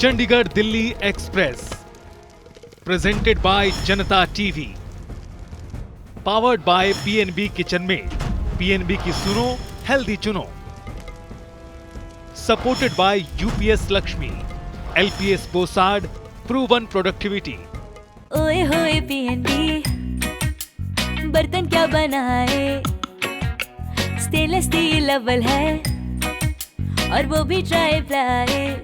Chandigarh Delhi Express presented by Janta TV, powered by PNB kitchen में PNB की सुनो हेल्दी चुनो, supported by UPS Lakshmi, LPS Bossard proven productivity. ओए होए पीएनबी, बर्तन क्या बनाए, स्टेनलेस स्टील अव्वल है और वो भी ट्राई प्लाई।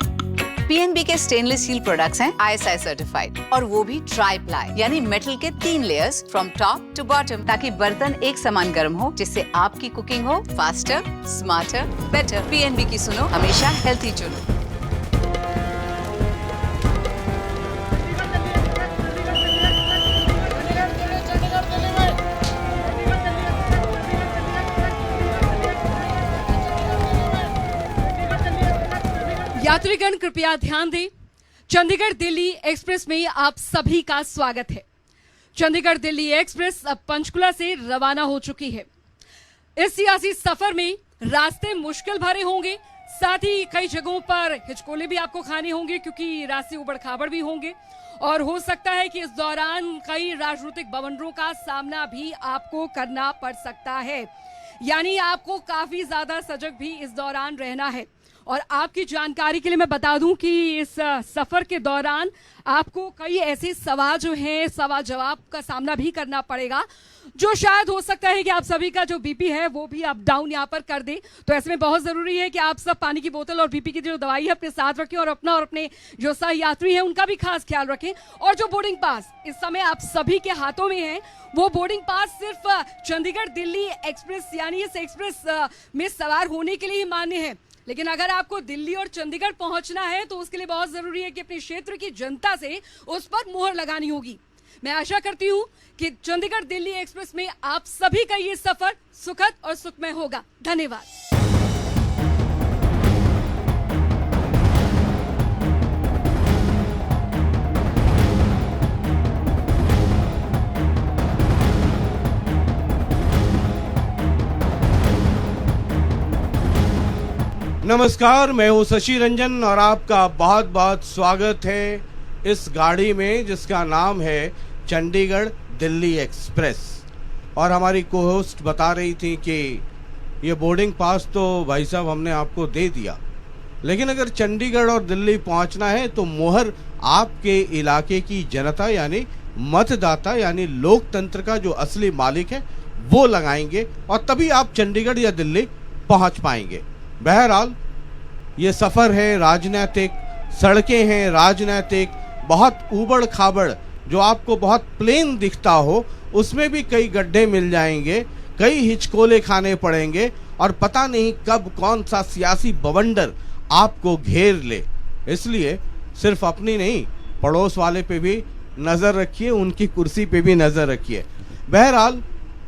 पीएनबी के स्टेनलेस स्टील प्रोडक्ट्स हैं आईएसआई सर्टिफाइड और वो भी ट्राई प्लाई यानी मेटल के 3 layers from top to bottom, ताकि बर्तन एक समान गर्म हो, जिससे आपकी कुकिंग हो फास्टर, स्मार्टर, बेटर। पीएनबी की सुनो, हमेशा हेल्थी चुनो। यात्रीगण कृपया ध्यान दें, चंडीगढ़ दिल्ली एक्सप्रेस में आप सभी का स्वागत है। चंडीगढ़ दिल्ली एक्सप्रेस अब पंचकुला से रवाना हो चुकी है। इस सियासी सफर में रास्ते मुश्किल भरे होंगे, साथ ही कई जगहों पर हिचकोले भी आपको खाने होंगे, क्योंकि रास्ते उबड़ खाबड़ भी होंगे और हो सकता है कि इस दौरान कई राजनीतिक बवंडरों का सामना भी आपको करना पड़ सकता है। यानी आपको काफी ज्यादा सजग भी इस दौरान रहना है। और आपकी जानकारी के लिए मैं बता दूं कि इस सफर के दौरान आपको कई ऐसे सवाल जो हैं, सवाल जवाब का सामना भी करना पड़ेगा, जो शायद हो सकता है कि आप सभी का जो बीपी है वो भी अप डाउन यहाँ पर कर दे। तो ऐसे में बहुत जरूरी है कि आप सब पानी की बोतल और बीपी की जो दवाई है अपने साथ रखें और अपना और अपने जो सह यात्री हैं उनका भी खास ख्याल रखें। और जो बोर्डिंग पास इस समय आप सभी के हाथों में है, वो बोर्डिंग पास सिर्फ चंडीगढ़ दिल्ली एक्सप्रेस यानी इस एक्सप्रेस में सवार होने के लिए ही मान्य है। लेकिन अगर आपको दिल्ली और चंडीगढ़ पहुंचना है तो उसके लिए बहुत जरूरी है कि अपने क्षेत्र की जनता से उस पर मुहर लगानी होगी। मैं आशा करती हूं कि चंडीगढ़ दिल्ली एक्सप्रेस में आप सभी का ये सफर सुखद और सुखमय होगा। धन्यवाद। नमस्कार, मैं हूं शशि रंजन और आपका बहुत बहुत स्वागत है इस गाड़ी में जिसका नाम है चंडीगढ़ दिल्ली एक्सप्रेस। और हमारी को होस्ट बता रही थी कि ये बोर्डिंग पास तो भाई साहब हमने आपको दे दिया, लेकिन अगर चंडीगढ़ और दिल्ली पहुंचना है तो मोहर आपके इलाके की जनता यानी मतदाता यानी लोकतंत्र का जो असली मालिक है वो लगाएंगे और तभी आप चंडीगढ़ या दिल्ली पहुंच पाएंगे। बहरहाल ये सफ़र है राजनीतिक, सड़कें हैं राजनीतिक, बहुत ऊबड़ खाबड़ जो आपको बहुत प्लेन दिखता हो उसमें भी कई गड्ढे मिल जाएंगे, कई हिचकोले खाने पड़ेंगे और पता नहीं कब कौन सा सियासी बवंडर आपको घेर ले। इसलिए सिर्फ अपनी नहीं, पड़ोस वाले पे भी नज़र रखिए, उनकी कुर्सी पे भी नज़र रखिए। बहरहाल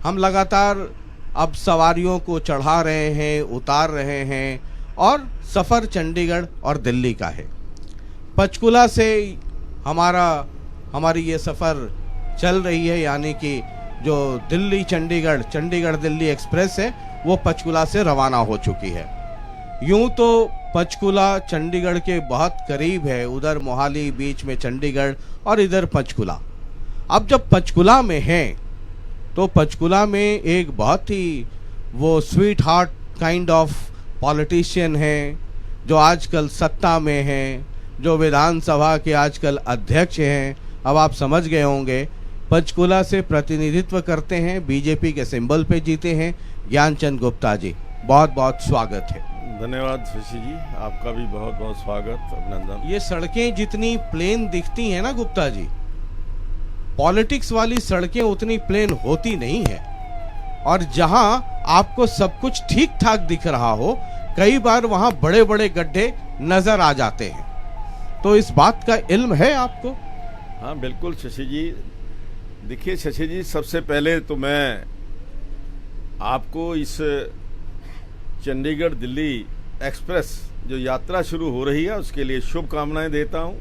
हम लगातार अब सवारियों को चढ़ा रहे हैं, उतार रहे हैं और सफ़र चंडीगढ़ और दिल्ली का है। पंचकुला से हमारी ये सफ़र चल रही है, यानी कि जो दिल्ली चंडीगढ़ दिल्ली एक्सप्रेस है वो पंचकुला से रवाना हो चुकी है। यूं तो पंचकुला चंडीगढ़ के बहुत करीब है, उधर मोहाली बीच में चंडीगढ़ और इधर पंचकुला। अब जब पंचकुला में हैं तो पंचकुला में एक बहुत ही वो sweet heart kind of politician हैं जो आजकल सत्ता में हैं, जो विधानसभा के आजकल अध्यक्ष हैं। अब आप समझ गए होंगे, पंचकुला से प्रतिनिधित्व करते हैं, बीजेपी के सिंबल पे जीते हैं, ज्ञानचंद गुप्ता जी। बहुत बहुत स्वागत है। धन्यवाद शशि जी, आपका भी बहुत बहुत स्वागत, अभिनंदन। ये सड़कें जितनी प्लेन दिखती हैं ना गुप्ता जी, पॉलिटिक्स वाली सड़कें उतनी प्लेन होती नहीं है। और जहां आपको सब कुछ ठीक ठाक दिख रहा हो, कई बार वहां बड़े बड़े गड्ढे नजर आ जाते हैं। तो इस बात का इल्म है आपको? हाँ बिल्कुल शशि जी। देखिए शशि जी, सबसे पहले तो मैं आपको इस चंडीगढ़ दिल्ली एक्सप्रेस जो यात्रा शुरू हो रही है उसके लिए शुभकामनाएं देता हूं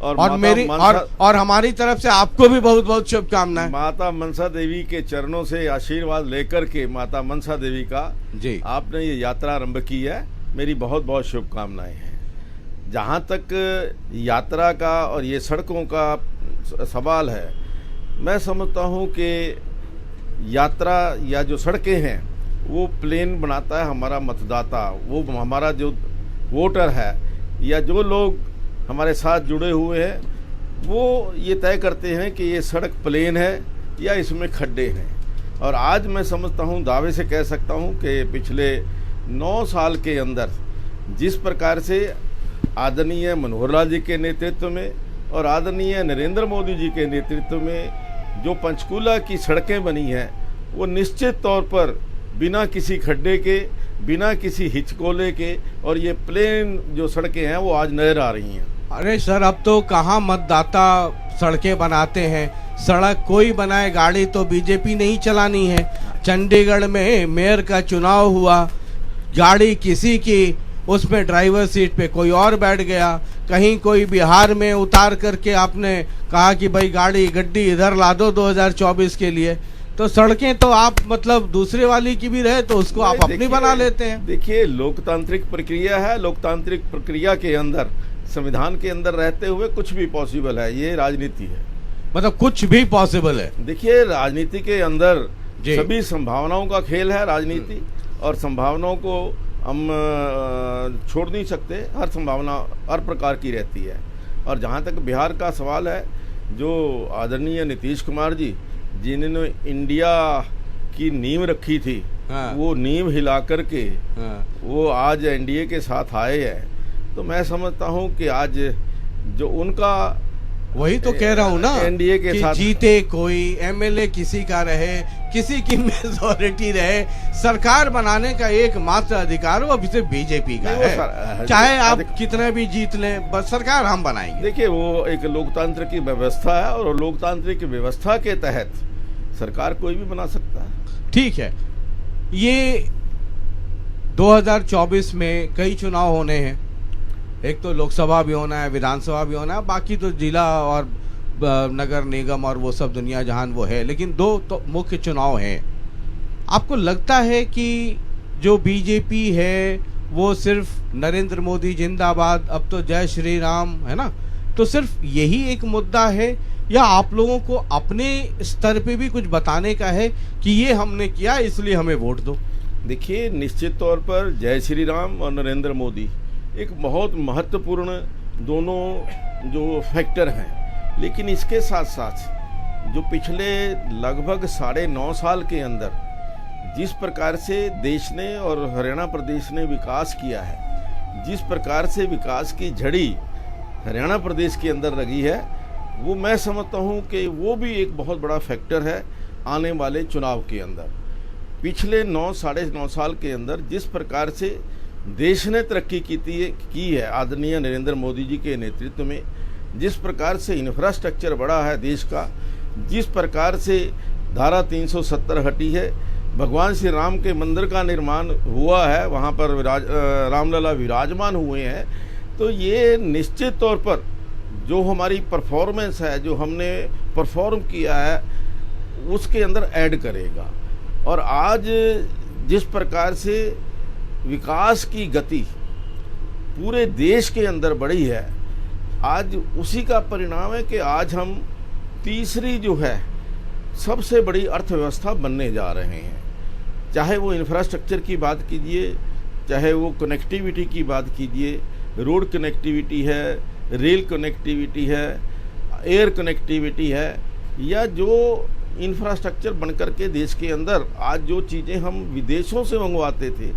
और हमारी तरफ से आपको भी बहुत बहुत शुभकामनाएं। माता मनसा देवी के चरणों से आशीर्वाद लेकर के माता मनसा देवी का जी आपने ये यात्रा आरंभ की है, मेरी बहुत बहुत शुभकामनाएं हैं। जहाँ तक यात्रा का और ये सड़कों का सवाल है, मैं समझता हूँ कि यात्रा या जो सड़कें हैं वो प्लेन बनाता है हमारा मतदाता, वो हमारा जो वोटर है या जो लोग हमारे साथ जुड़े हुए हैं, वो ये तय करते हैं कि ये सड़क प्लेन है या इसमें खड्डे हैं। और आज मैं समझता हूँ, दावे से कह सकता हूँ कि पिछले 9 साल के अंदर जिस प्रकार से आदरणीय मनोहर लाल जी के नेतृत्व में और आदरणीय नरेंद्र मोदी जी के नेतृत्व में जो पंचकूला की सड़कें बनी हैं, वो निश्चित तौर पर बिना किसी खड्डे के, बिना किसी हिचकोले के, और ये प्लेन जो सड़कें हैं वो आज नजर आ रही हैं। अरे सर, अब तो कहाँ मतदाता सड़कें बनाते हैं, सड़क कोई बनाए, गाड़ी तो बीजेपी नहीं चलानी है। चंडीगढ़ में मेयर का चुनाव हुआ, गाड़ी किसी की, उसमें ड्राइवर सीट पे कोई और बैठ गया। कहीं कोई बिहार में उतार करके आपने कहा कि भाई गाड़ी गड्डी इधर ला दो 2024 के लिए, तो सड़कें तो आप मतलब दूसरे वाली की भी रहे तो उसको आप अपनी बना लेते हैं। देखिए, लोकतांत्रिक प्रक्रिया है, लोकतांत्रिक प्रक्रिया के अंदर, संविधान के अंदर रहते हुए कुछ भी पॉसिबल है, ये राजनीति है। मतलब कुछ भी पॉसिबल है। देखिए, राजनीति के अंदर सभी संभावनाओं का खेल है राजनीति, और संभावनाओं को हम छोड़ नहीं सकते। हर संभावना हर प्रकार की रहती है। और जहाँ तक बिहार का सवाल है, जो आदरणीय नीतीश कुमार जी जिन्होंने इंडिया की नींव रखी थी, हाँ। वो नींव हिला करके हाँ। वो आज एनडीए के साथ आए हैं, तो मैं समझता हूँ कि आज जो उनका, वही तो कह रहा हूँ ना, एनडीए के साथ जीते कोई, एमएलए किसी का रहे, किसी की मेजॉरिटी रहे, सरकार बनाने का एकमात्र अधिकार वो सिर्फ बीजेपी का है। चाहे आप कितने भी जीत लें, बस सरकार हम बनाएंगे। देखिए, वो एक लोकतंत्र की व्यवस्था है, और लोकतांत्रिक व्यवस्था के तहत सरकार कोई भी बना सकता है। ठीक है, ये 2024 में कई चुनाव होने हैं। एक तो लोकसभा भी होना है, विधानसभा भी होना है, बाकी तो जिला और नगर निगम और वो सब दुनिया जहान वो है, लेकिन 2 तो मुख्य चुनाव हैं। आपको लगता है कि जो बीजेपी है वो सिर्फ नरेंद्र मोदी जिंदाबाद, अब तो जय श्री राम है ना, तो सिर्फ यही एक मुद्दा है, या आप लोगों को अपने स्तर पे भी कुछ बताने का है कि ये हमने किया इसलिए हमें वोट दो? देखिए, निश्चित तौर पर जय श्री राम और नरेंद्र मोदी एक बहुत महत्वपूर्ण दोनों जो फैक्टर हैं, लेकिन इसके साथ साथ जो पिछले लगभग 9.5 साल के अंदर जिस प्रकार से देश ने और हरियाणा प्रदेश ने विकास किया है, जिस प्रकार से विकास की झड़ी हरियाणा प्रदेश के अंदर लगी है, वो मैं समझता हूँ कि वो भी एक बहुत बड़ा फैक्टर है आने वाले चुनाव के अंदर। पिछले 9-9.5 साल के अंदर जिस प्रकार से देश ने तरक्की की है आदरणीय नरेंद्र मोदी जी के नेतृत्व में, जिस प्रकार से इंफ्रास्ट्रक्चर बढ़ा है देश का, जिस प्रकार से धारा 370 हटी है, भगवान श्री राम के मंदिर का निर्माण हुआ है, वहाँ पर रामलला विराजमान हुए हैं, तो ये निश्चित तौर पर जो हमारी परफॉर्मेंस है, जो हमने परफॉर्म किया है, उसके अंदर ऐड करेगा। और आज जिस प्रकार से विकास की गति पूरे देश के अंदर बढ़ी है, आज उसी का परिणाम है कि आज हम तीसरी जो है सबसे बड़ी अर्थव्यवस्था बनने जा रहे हैं। चाहे वो इंफ्रास्ट्रक्चर की बात कीजिए, चाहे वो कनेक्टिविटी की बात कीजिए, रोड कनेक्टिविटी है, रेल कनेक्टिविटी है, एयर कनेक्टिविटी है, या जो इंफ्रास्ट्रक्चर बनकर के देश के अंदर आज जो चीज़ें हम विदेशों से मंगवाते थे,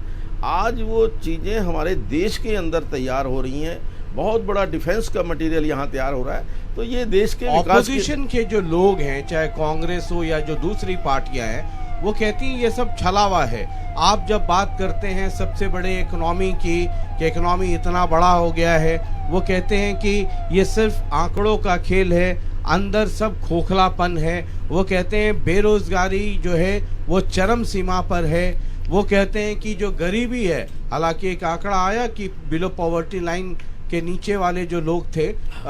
आज वो चीज़ें हमारे देश के अंदर तैयार हो रही हैं। बहुत बड़ा डिफेंस का मटेरियल यहाँ तैयार हो रहा है, तो ये देश के विकास ऑपोजिशन के जो लोग हैं, चाहे कांग्रेस हो या जो दूसरी पार्टियां हैं, वो कहती हैं ये सब छलावा है। आप जब बात करते हैं सबसे बड़े इकोनॉमी की, कि इकोनॉमी इतना बड़ा हो गया है, वो कहते हैं कि ये सिर्फ आंकड़ों का खेल है, अंदर सब खोखलापन है। वो कहते हैं बेरोजगारी जो है वो चरम सीमा पर है। वो कहते हैं कि जो गरीबी है, हालांकि एक आंकड़ा आया कि बिलो पॉवर्टी लाइन के नीचे वाले जो लोग थे,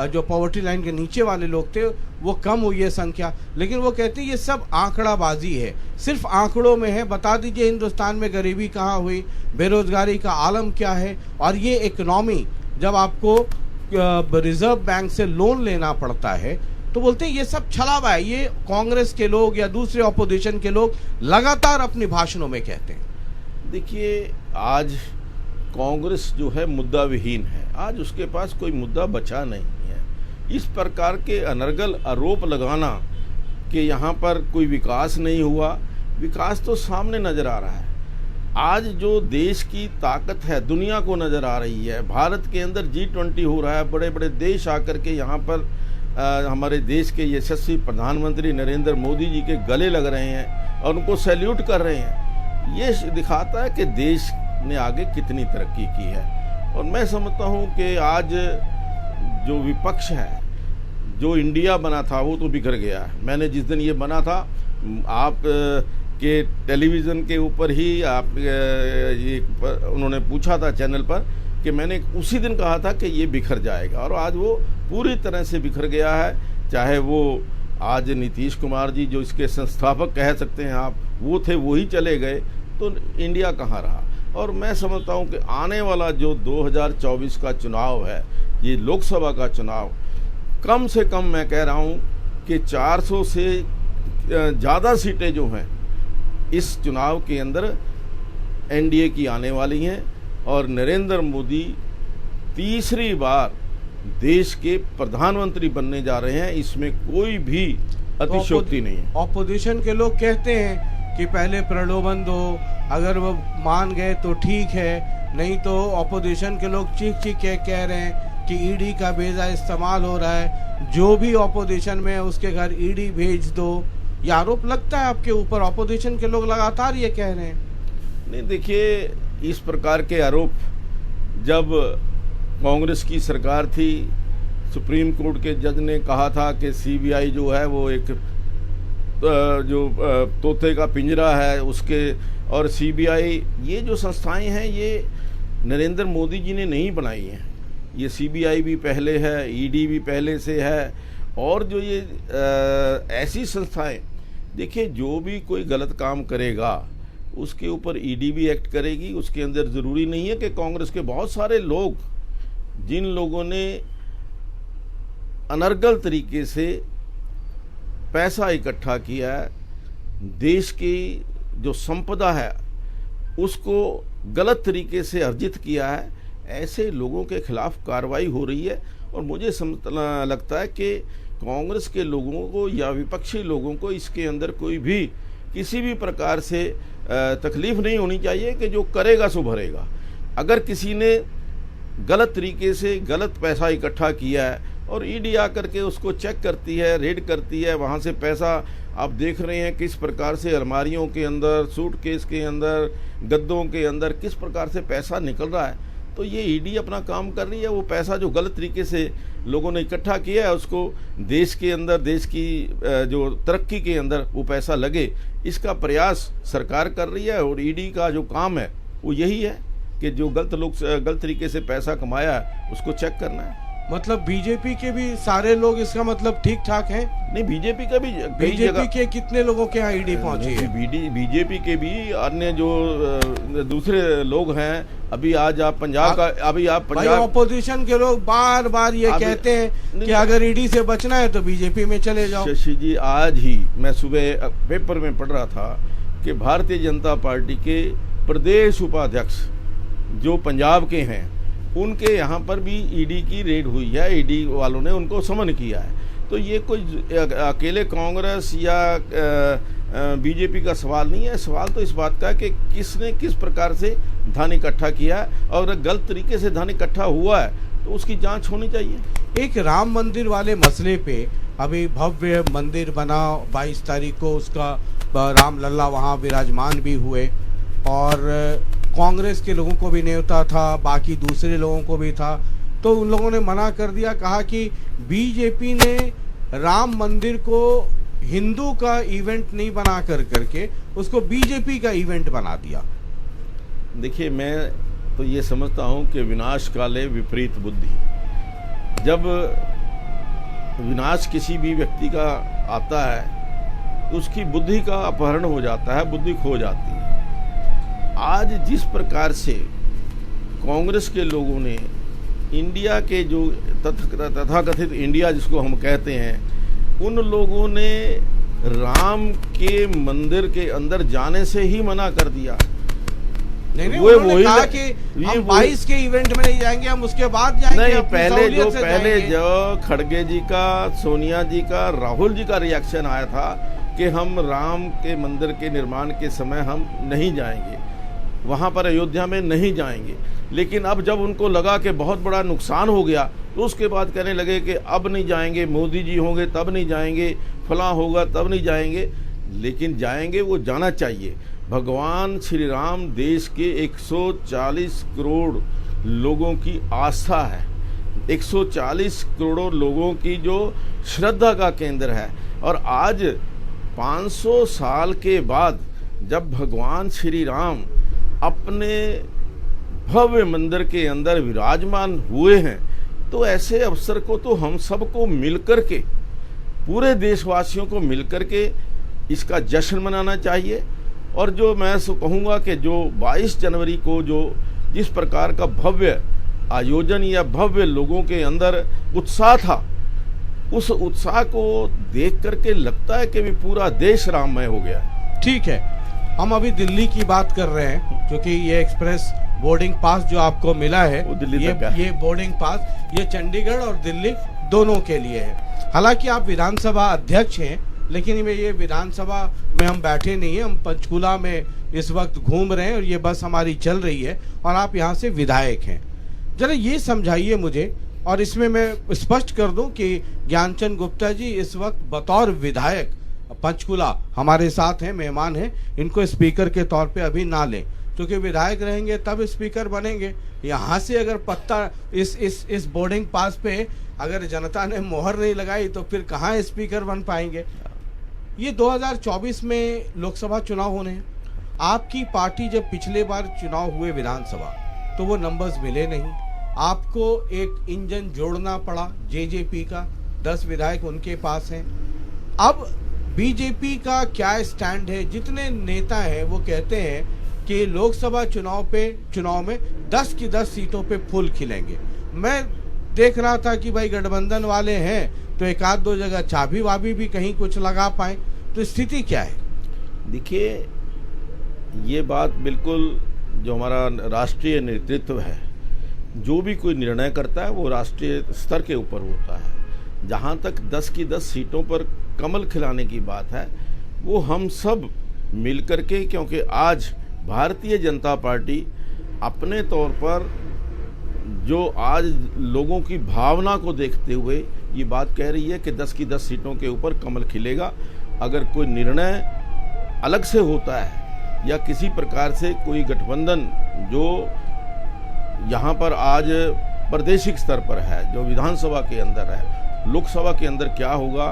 जो पॉवर्टी लाइन के नीचे वाले लोग थे, वो कम हुई है संख्या, लेकिन वो कहते हैं ये सब आंकड़ाबाजी है, सिर्फ आंकड़ों में है। बता दीजिए हिंदुस्तान में गरीबी कहाँ हुई, बेरोजगारी का आलम क्या है, और ये इकोनॉमी जब आपको रिजर्व बैंक से लोन लेना पड़ता है तो बोलते हैं ये सब छलावा है। ये कांग्रेस के लोग या दूसरे ऑपोजिशन के लोग लगातार अपने भाषणों में कहते हैं। देखिए, आज कांग्रेस जो है मुद्दा विहीन है। आज उसके पास कोई मुद्दा बचा नहीं है। इस प्रकार के अनर्गल आरोप लगाना कि यहाँ पर कोई विकास नहीं हुआ, विकास तो सामने नजर आ रहा है। आज जो देश की ताकत है दुनिया को नजर आ रही है। भारत के अंदर G20 हो रहा है, बड़े बड़े देश आकर के यहाँ पर हमारे देश के यशस्वी प्रधानमंत्री नरेंद्र मोदी जी के गले लग रहे हैं और उनको सैल्यूट कर रहे हैं। ये दिखाता है कि देश ने आगे कितनी तरक्की की है। और मैं समझता हूँ कि आज जो विपक्ष है, जो इंडिया बना था वो तो बिखर गया है। मैंने जिस दिन ये बना था, आप के टेलीविज़न के ऊपर ही आप ये उन्होंने पूछा था चैनल पर कि मैंने उसी दिन कहा था कि ये बिखर जाएगा, और आज वो पूरी तरह से बिखर गया है। चाहे वो आज नीतीश कुमार जी जो इसके संस्थापक कह सकते हैं आप, वो थे, वो ही चले गए, तो इंडिया कहाँ रहा। और मैं समझता हूँ कि आने वाला जो 2024 का चुनाव है, ये लोकसभा का चुनाव, कम से कम मैं कह रहा हूँ कि 400 से ज़्यादा सीटें जो हैं इस चुनाव के अंदर एनडीए की आने वाली हैं, और नरेंद्र मोदी तीसरी बार देश के प्रधानमंत्री बनने जा रहे हैं। इसमें कोई भी अतिशयोक्ति नहीं है। ऑपोजिशन के लोग कहते हैं कि पहले प्रलोभन दो, अगर वो मान गए तो ठीक है, नहीं तो ऑपोजिशन के लोग चीख चीख के कह रहे हैं कि ईडी का भेजा इस्तेमाल हो रहा है, जो भी ऑपोजिशन में है उसके घर ईडी भेज दो। ये आरोप लगता है आपके ऊपर, ऑपोजिशन के लोग लगातार ये कह रहे हैं। नहीं, देखिए, इस प्रकार के आरोप जब कांग्रेस की सरकार थी, सुप्रीम कोर्ट के जज ने कहा था कि सीबीआई जो है वो एक जो तोते का पिंजरा है उसके, और सीबीआई, ये जो संस्थाएं हैं ये नरेंद्र मोदी जी ने नहीं बनाई हैं। ये सीबीआई भी पहले है, ईडी भी पहले से है, और जो ये ऐसी संस्थाएं, देखिए, जो भी कोई गलत काम करेगा उसके ऊपर ईडी भी एक्ट करेगी। उसके अंदर ज़रूरी नहीं है कि कांग्रेस के बहुत सारे लोग, जिन लोगों ने अनर्गल तरीके से पैसा इकट्ठा किया है, देश की जो संपदा है उसको गलत तरीके से अर्जित किया है, ऐसे लोगों के खिलाफ कार्रवाई हो रही है। और मुझे लगता है कि कांग्रेस के लोगों को या विपक्षी लोगों को इसके अंदर कोई भी किसी भी प्रकार से तकलीफ नहीं होनी चाहिए कि जो करेगा सो भरेगा। अगर किसी ने गलत तरीके से गलत पैसा इकट्ठा किया है और ईडी आकर के उसको चेक करती है, रेड करती है, वहाँ से पैसा आप देख रहे हैं किस प्रकार से अलमारियों के अंदर, सूटकेस के अंदर, गद्दों के अंदर किस प्रकार से पैसा निकल रहा है, तो ये ईडी अपना काम कर रही है। वो पैसा जो गलत तरीके से लोगों ने इकट्ठा किया है उसको देश के अंदर, देश की जो तरक्की के अंदर वो पैसा लगे, इसका प्रयास सरकार कर रही है। और ईडी का जो काम है वो यही है कि जो गलत तरीके से पैसा कमाया है उसको चेक करना है। मतलब बीजेपी के भी सारे लोग इसका मतलब ठीक ठाक हैं? नहीं, बीजेपी का भी बीजेपी के कितने लोगों के यहाँ ईडी पहुंची है? बीजेपी के भी अन्य जो दूसरे लोग हैं, अभी आज आप पंजाब का, अभी आप पंजाब, ऑपोजिशन के लोग बार बार ये कहते हैं कि अगर ईडी से बचना है तो बीजेपी में चले जाओ। शशि जी, आज ही मैं सुबह पेपर में पढ़ रहा था कि भारतीय जनता पार्टी के प्रदेश उपाध्यक्ष जो पंजाब के हैं, उनके यहाँ पर भी ईडी की रेड हुई है, ईडी वालों ने उनको समन किया है। तो ये कोई अकेले कांग्रेस या बीजेपी का सवाल नहीं है। सवाल तो इस बात का है कि किसने किस प्रकार से धन इकट्ठा किया है, और अगर गलत तरीके से धन इकट्ठा हुआ है तो उसकी जांच होनी चाहिए। एक राम मंदिर वाले मसले पे अभी भव्य मंदिर बना, 22 तारीख को उसका राम लल्ला वहाँ विराजमान भी हुए, और कांग्रेस के लोगों को भी न्योता था, बाकी दूसरे लोगों को भी था, तो उन लोगों ने मना कर दिया। कहा कि बीजेपी ने राम मंदिर को हिंदू का इवेंट नहीं बना करके उसको बीजेपी का इवेंट बना दिया। देखिए, मैं तो ये समझता हूँ कि विनाश काले विपरीत बुद्धि। जब विनाश किसी भी व्यक्ति का आता है तो उसकी बुद्धि का अपहरण हो जाता है, बुद्धि खो जाती है। आज जिस प्रकार से कांग्रेस के लोगों ने इंडिया के जो तथाकथित इंडिया जिसको हम कहते हैं, उन लोगों ने राम के मंदिर के अंदर जाने से ही मना कर दिया। नहीं, वो उन्होंने वही कहा कि हम 22 के इवेंट में नहीं जाएंगे, हम उसके बाद जाएंगे। नहीं, अपनी पहले सहूलियत से जाएंगे। जो खड़गे जी का, सोनिया जी का, राहुल जी का रिएक्शन आया था कि हम राम के मंदिर के निर्माण के समय हम नहीं जाएंगे, वहाँ पर अयोध्या में नहीं जाएंगे। लेकिन अब जब उनको लगा कि बहुत बड़ा नुकसान हो गया, तो उसके बाद कहने लगे कि अब नहीं जाएंगे, मोदी जी होंगे तब नहीं जाएंगे, फलां होगा तब नहीं जाएंगे। लेकिन जाएंगे, वो जाना चाहिए। भगवान श्री राम देश के 140 करोड़ लोगों की आस्था है, 140 करोड़ लोगों की जो श्रद्धा का केंद्र है। और आज 500 साल के बाद जब भगवान श्री राम अपने भव्य मंदिर के अंदर विराजमान हुए हैं, तो ऐसे अवसर को तो हम सबको मिलकर के, पूरे देशवासियों को मिलकर के इसका जश्न मनाना चाहिए। और जो मैं कहूँगा कि जो 22 जनवरी को जो जिस प्रकार का भव्य आयोजन या भव्य लोगों के अंदर उत्साह था, उस उत्साह को देख करके लगता है कि भी पूरा देश राममय हो गया। ठीक है, हम अभी दिल्ली की बात कर रहे हैं, क्योंकि ये एक्सप्रेस बोर्डिंग पास जो आपको मिला है, वो दिल्ली तक का है। ये बोर्डिंग पास ये चंडीगढ़ और दिल्ली दोनों के लिए है। हालांकि आप विधानसभा अध्यक्ष हैं, लेकिन ये विधानसभा में हम बैठे नहीं हैं, हम पंचकुला में इस वक्त घूम रहे हैं और ये बस हमारी चल रही है और आप यहाँ से विधायक हैं। जरा ये समझाइए मुझे, और इसमें मैं स्पष्ट कर दूं कि ज्ञानचंद गुप्ता जी इस वक्त बतौर विधायक पंचकुला हमारे साथ हैं, मेहमान हैं। इनको स्पीकर के तौर पे अभी ना लें, क्योंकि विधायक रहेंगे तब स्पीकर बनेंगे। यहाँ से अगर पत्ता इस बोर्डिंग पास पे अगर जनता ने मोहर नहीं लगाई तो फिर कहाँ स्पीकर बन पाएंगे। ये 2024 में लोकसभा चुनाव होने हैं। आपकी पार्टी जब पिछले बार चुनाव हुए विधानसभा, तो वो नंबर्स मिले नहीं, आपको एक इंजन जोड़ना पड़ा जेजेपी का, 10 विधायक उनके पास हैं। अब बीजेपी का क्या स्टैंड है? जितने नेता हैं वो कहते हैं कि लोकसभा चुनाव में 10 की 10 सीटों पे फूल खिलेंगे। मैं देख रहा था कि भाई गठबंधन वाले हैं तो एक आध दो जगह चाबी वाबी भी कहीं कुछ लगा पाए, तो स्थिति क्या है? देखिए, ये बात बिल्कुल जो हमारा राष्ट्रीय नेतृत्व है, जो भी कोई निर्णय करता है वो राष्ट्रीय स्तर के ऊपर होता है। जहाँ तक 10 की 10 सीटों पर कमल खिलाने की बात है, वो हम सब मिलकर के, क्योंकि आज भारतीय जनता पार्टी अपने तौर पर जो आज लोगों की भावना को देखते हुए ये बात कह रही है कि 10 की 10 सीटों के ऊपर कमल खिलेगा। अगर कोई निर्णय अलग से होता है या किसी प्रकार से कोई गठबंधन जो यहाँ पर आज प्रादेशिक स्तर पर है, जो विधानसभा के अंदर है, लोकसभा के अंदर क्या होगा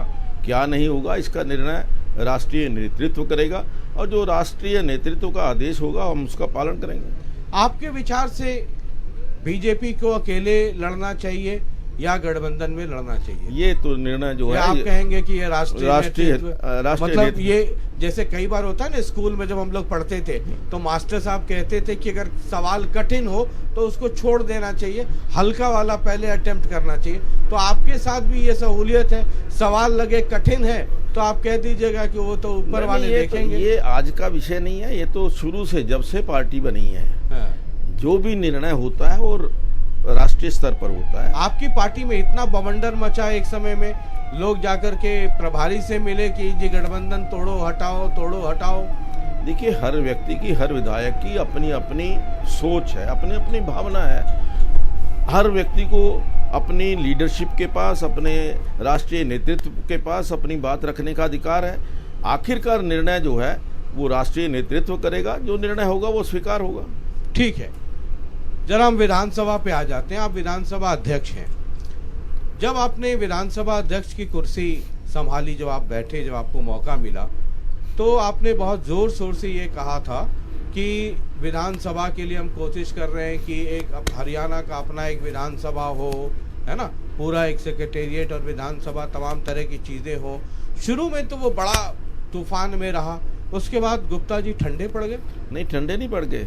क्या नहीं होगा, इसका निर्णय राष्ट्रीय नेतृत्व करेगा। और जो राष्ट्रीय नेतृत्व का आदेश होगा हम उसका पालन करेंगे। आपके विचार से बीजेपी को अकेले लड़ना चाहिए या गठबंधन में लड़ना चाहिए? ये तो निर्णय जो है, आप कहेंगे कि ये राष्ट्रीय मतलब ये जैसे कई बार होता है ना, स्कूल में जब हम लोग पढ़ते थे तो मास्टर साहब कहते थे कि अगर सवाल कठिन हो तो उसको छोड़ देना चाहिए, हल्का वाला पहले अटेम्प्ट करना चाहिए। तो आपके साथ भी ये सहूलियत है, सवाल लगे कठिन है तो आप कह दीजिएगा कि वो तो ऊपर वाले देखेंगे। ये आज का विषय नहीं है, ये तो शुरू से जब से पार्टी बनी है, जो भी निर्णय होता है वो राष्ट्रीय स्तर पर होता है। आपकी पार्टी में इतना बवंडर मचा एक समय में, लोग जाकर के प्रभारी से मिले कि जी गठबंधन तोड़ो हटाओ। देखिए, हर व्यक्ति की, हर विधायक की अपनी अपनी सोच है, अपनी अपनी भावना है। हर व्यक्ति को अपनी लीडरशिप के पास, अपने राष्ट्रीय नेतृत्व के पास अपनी बात रखने का अधिकार है। आखिरकार निर्णय जो है वो राष्ट्रीय नेतृत्व करेगा, जो निर्णय होगा वो स्वीकार होगा। ठीक है, जरा हम विधानसभा पे आ जाते हैं। आप विधानसभा अध्यक्ष हैं। जब आपने विधानसभा अध्यक्ष की कुर्सी संभाली, जब आप बैठे, जब आपको मौका मिला, तो आपने बहुत जोर शोर से ये कहा था कि विधानसभा के लिए हम कोशिश कर रहे हैं कि एक हरियाणा का अपना एक विधानसभा हो, है ना, पूरा एक सेक्रेटेरिएट और विधानसभा, तमाम तरह की चीज़ें हो। शुरू में तो वो बड़ा तूफान में रहा, उसके बाद गुप्ता जी ठंडे पड़ गए? नहीं, ठंडे नहीं पड़ गए।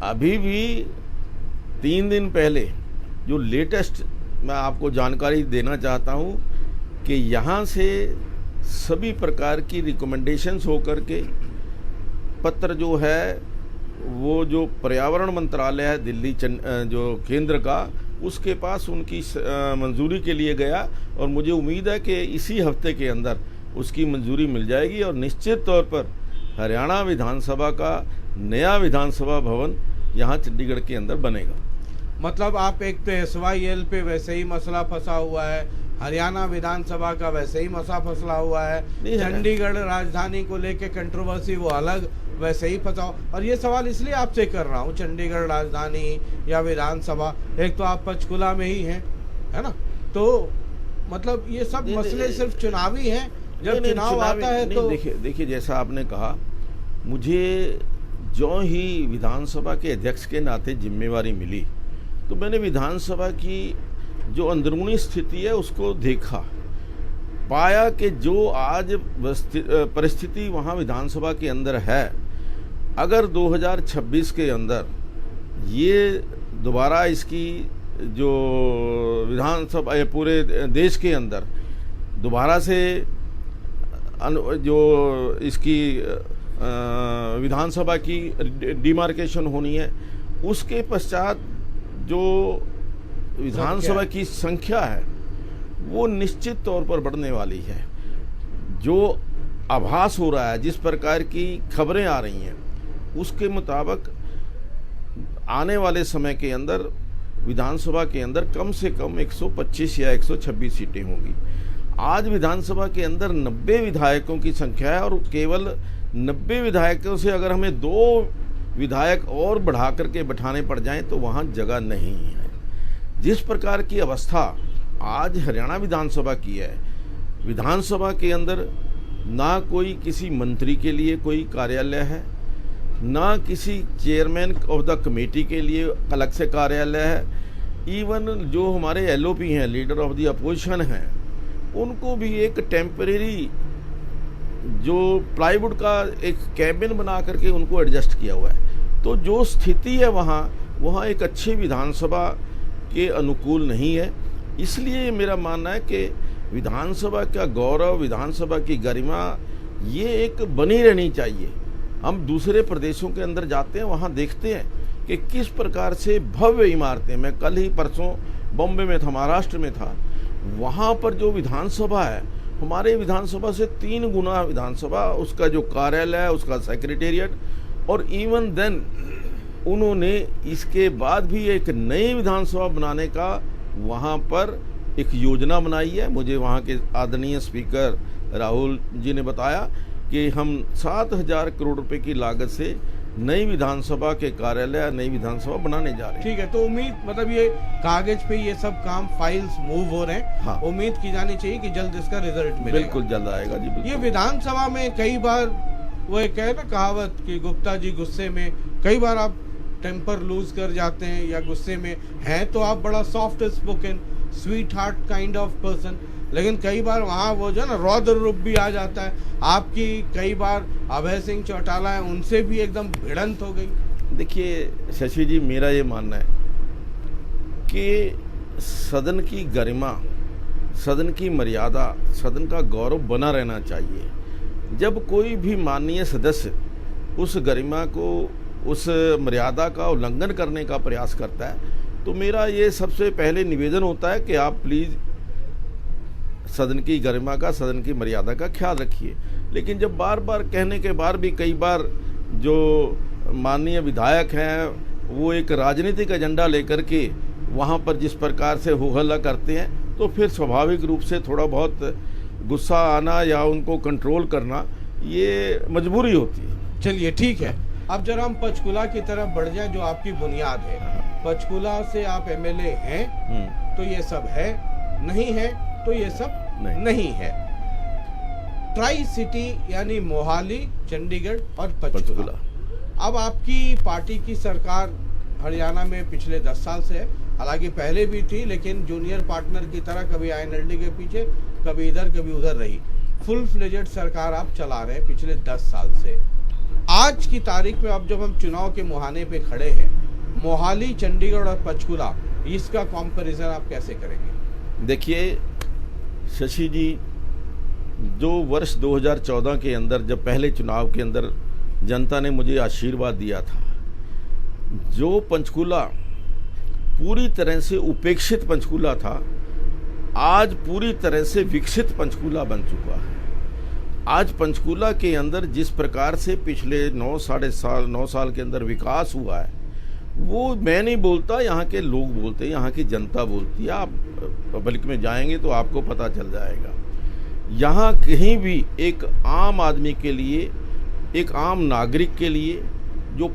अभी भी 3 दिन पहले जो लेटेस्ट मैं आपको जानकारी देना चाहता हूँ कि यहाँ से सभी प्रकार की रिकमेंडेशंस होकर के पत्र जो है वो जो पर्यावरण मंत्रालय है दिल्ली जो केंद्र का, उसके पास उनकी मंजूरी के लिए गया और मुझे उम्मीद है कि इसी हफ्ते के अंदर उसकी मंजूरी मिल जाएगी और निश्चित तौर पर हरियाणा विधानसभा का नया विधानसभा भवन यहाँ चंडीगढ़ के अंदर बनेगा। मतलब आप एक तो SYL पे वैसे ही मसला फंसा हुआ है, हरियाणा विधानसभा का वैसे ही मसला फंसा हुआ है, चंडीगढ़ राजधानी को लेके कंट्रोवर्सी वो अलग वैसे ही फंसा। और ये सवाल इसलिए आपसे कर रहा हूँ, चंडीगढ़ राजधानी या विधानसभा, एक तो आप पंचकुला में ही हैं, है ना, तो मतलब ये सब मसले सिर्फ चुनावी हैं। जब चुनाव आता है तो देखिए जैसा आपने कहा, मुझे जो ही विधानसभा के अध्यक्ष के नाते जिम्मेवारी मिली तो मैंने विधानसभा की जो अंदरूनी स्थिति है उसको देखा, पाया कि जो आज परिस्थिति वहाँ विधानसभा के अंदर है, अगर 2026 के अंदर ये दोबारा इसकी जो विधानसभा पूरे देश के अंदर दोबारा से जो इसकी विधानसभा की डिमार्केशन होनी है, उसके पश्चात जो विधानसभा की संख्या है वो निश्चित तौर पर बढ़ने वाली है। जो आभास हो रहा है, जिस प्रकार की खबरें आ रही हैं, उसके मुताबिक आने वाले समय के अंदर विधानसभा के अंदर कम से कम 125 या 126 सीटें होंगी। आज विधानसभा के अंदर 90 विधायकों की संख्या है और केवल 90 विधायकों से अगर हमें 2 विधायक और बढ़ा करके बैठाने पड़ जाएं तो वहाँ जगह नहीं है। जिस प्रकार की अवस्था आज हरियाणा विधानसभा की है, विधानसभा के अंदर ना कोई किसी मंत्री के लिए कोई कार्यालय है, ना किसी चेयरमैन ऑफ द कमेटी के लिए अलग से कार्यालय है। इवन जो हमारे LOP हैं, लीडर ऑफ द अपोजिशन हैं, उनको भी एक टेम्परेरी जो प्लाईवुड का एक कैबिन बना करके उनको एडजस्ट किया हुआ है। तो जो स्थिति है वहाँ एक अच्छी विधानसभा के अनुकूल नहीं है। इसलिए मेरा मानना है कि विधानसभा का गौरव, विधानसभा की गरिमा ये एक बनी रहनी चाहिए। हम दूसरे प्रदेशों के अंदर जाते हैं, वहाँ देखते हैं कि किस प्रकार से भव्य इमारतें, मैं कल ही परसों बॉम्बे में था, महाराष्ट्र में था, वहाँ पर जो विधानसभा है हमारे विधानसभा से 3 गुना विधानसभा, उसका जो कार्यालय है, उसका सेक्रेटेरिएट, और इवन देन उन्होंने इसके बाद भी एक नई विधानसभा बनाने का वहाँ पर एक योजना बनाई है। मुझे वहाँ के आदरणीय स्पीकर राहुल जी ने बताया कि हम 7,000 करोड़ रुपए की लागत से नई विधानसभा के कार्यालय, नई विधानसभा बनाने जा रहे हैं। ठीक है, तो उम्मीद मतलब ये कागज पे ये सब काम, फाइल्स मूव हो रहे हैं। हाँ। उम्मीद की जानी चाहिए कि जल्द इसका रिजल्ट मिलेगा। बिल्कुल जल्द आएगा जी, बिल्कुल। ये विधानसभा में कई बार वो एक है ना कहावत कि गुप्ता जी गुस्से में, कई बार आप टेम्पर लूज कर जाते हैं या गुस्से में हैं तो आप बड़ा soft spoken, sweet heart kind of person, लेकिन कई बार वहाँ वो जो है ना रौद्र रूप भी आ जाता है आपकी। कई बार अभय सिंह चौटाला है, उनसे भी एकदम भिड़ंत हो गई। देखिए शशि जी, मेरा ये मानना है कि सदन की गरिमा, सदन की मर्यादा, सदन का गौरव बना रहना चाहिए। जब कोई भी माननीय सदस्य उस गरिमा को, उस मर्यादा का उल्लंघन करने का प्रयास करता है तो मेरा ये सबसे पहले निवेदन होता है कि आप प्लीज़ सदन की गरिमा का, सदन की मर्यादा का ख्याल रखिए। लेकिन जब बार बार कहने के बाद भी कई बार जो माननीय विधायक हैं वो एक राजनीतिक एजेंडा लेकर के वहाँ पर जिस प्रकार से हो हल्ला करते हैं तो फिर स्वाभाविक रूप से थोड़ा बहुत गुस्सा आना या उनको कंट्रोल करना ये मजबूरी होती है। चलिए ठीक है, अब जरा हम पंचकुला की तरफ बढ़ जाएं जो आपकी बुनियाद है। पंचकुला से आप MLA हैं तो ये सब है, नहीं है तो ये सब नहीं है। ट्राई सिटी यानी मोहाली, चंडीगढ़ और पंचकुला। अब आपकी पार्टी की सरकार हरियाणा में पिछले 10 साल से है, हालांकि पहले भी थी लेकिन जूनियर पार्टनर की तरह कभी INLD के पीछे, कभी इधर कभी उधर रही। फुल फ्लेजेड सरकार आप चला रहे हैं पिछले 10 साल से। आज की तारीख में अब जब हम चुनाव के मुहाने पे खड़े हैं, मोहाली, चंडीगढ़ और पंचकुला इसका कंपैरिजन आप कैसे करेंगे? देखिए शशि जी, जो वर्ष 2014 के अंदर जब पहले चुनाव के अंदर जनता ने मुझे आशीर्वाद दिया था, जो पंचकूला पूरी तरह से उपेक्षित पंचकूला था, आज पूरी तरह से विकसित पंचकूला बन चुका है। आज पंचकूला के अंदर जिस प्रकार से पिछले 9 साल के अंदर विकास हुआ है, वो मैं नहीं बोलता, यहाँ के लोग बोलते हैं, यहाँ की जनता बोलती है। आप पब्लिक में जाएंगे तो आपको पता चल जाएगा। यहाँ कहीं भी एक आम आदमी के लिए, एक आम नागरिक के लिए जो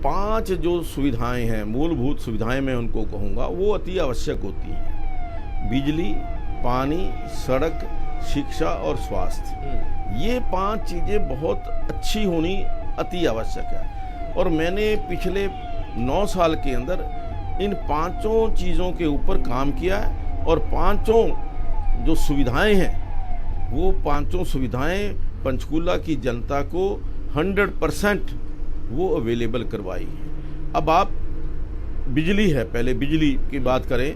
5 जो सुविधाएं हैं, मूलभूत सुविधाएं मैं उनको कहूँगा, वो अति आवश्यक होती हैं। बिजली, पानी, सड़क, शिक्षा और स्वास्थ्य, ये 5 चीज़ें बहुत अच्छी होनी अति आवश्यक है। और मैंने पिछले 9 साल के अंदर इन 5 चीज़ों के ऊपर काम किया है, और 5 जो सुविधाएं हैं, वो 5 सुविधाएं पंचकूला की जनता को 100% वो अवेलेबल करवाई है। अब आप बिजली है, पहले बिजली की बात करें,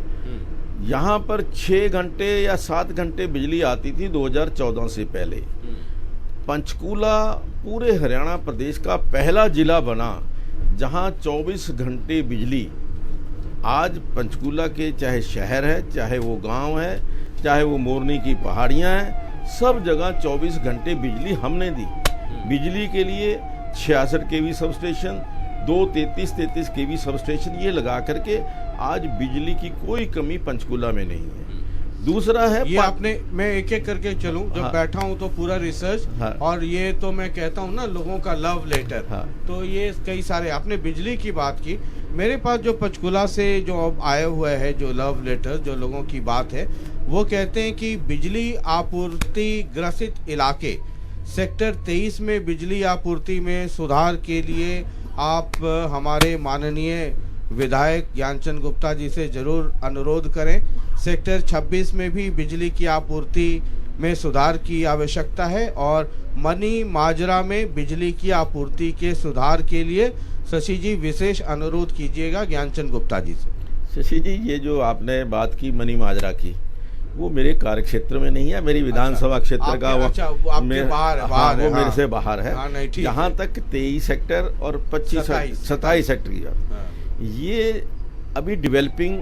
यहाँ पर 6 घंटे या 7 घंटे बिजली आती थी 2014 से पहले। पंचकूला पूरे हरियाणा प्रदेश का पहला जिला बना जहाँ 24 घंटे बिजली। आज पंचकूला के चाहे शहर है, चाहे वो गांव है, चाहे वो मोरनी की पहाड़ियाँ हैं, सब जगह 24 घंटे बिजली हमने दी। बिजली के लिए 66 केवी सब स्टेशन, 2 33 केवी सब स्टेशन, ये लगा करके आज बिजली की कोई कमी पंचकूला में नहीं है। दूसरा है ये आपने, मैं एक एक करके चलूं, जब हाँ, बैठा हूं तो पूरा रिसर्च, हाँ, और ये तो मैं कहता हूं ना लोगों का लव लेटर, हाँ, तो ये कई सारे आपने बिजली की बात की। मेरे पास जो पंचकूला से जो अब आए हुए हैं जो लव लेटर, जो लोगों की बात है, वो कहते हैं कि बिजली आपूर्ति ग्रसित इलाके सेक्टर 23 में बिजली आपूर्ति में सुधार के लिए आप हमारे माननीय विधायक ज्ञानचंद गुप्ता जी से जरूर अनुरोध करें। सेक्टर 26 में भी बिजली की आपूर्ति में सुधार की आवश्यकता है, और मनी माजरा में बिजली की आपूर्ति के सुधार के लिए शशि जी विशेष अनुरोध कीजिएगा ज्ञानचंद गुप्ता जी से। शशि जी, ये जो आपने बात की मनी माजरा की, वो मेरे कार्य क्षेत्र में नहीं है, मेरी विधानसभा क्षेत्र का वो मेरे से बाहर है। जहाँ तक 23 सेक्टर और 27 सेक्टर की बात, ये अभी डेवलपिंग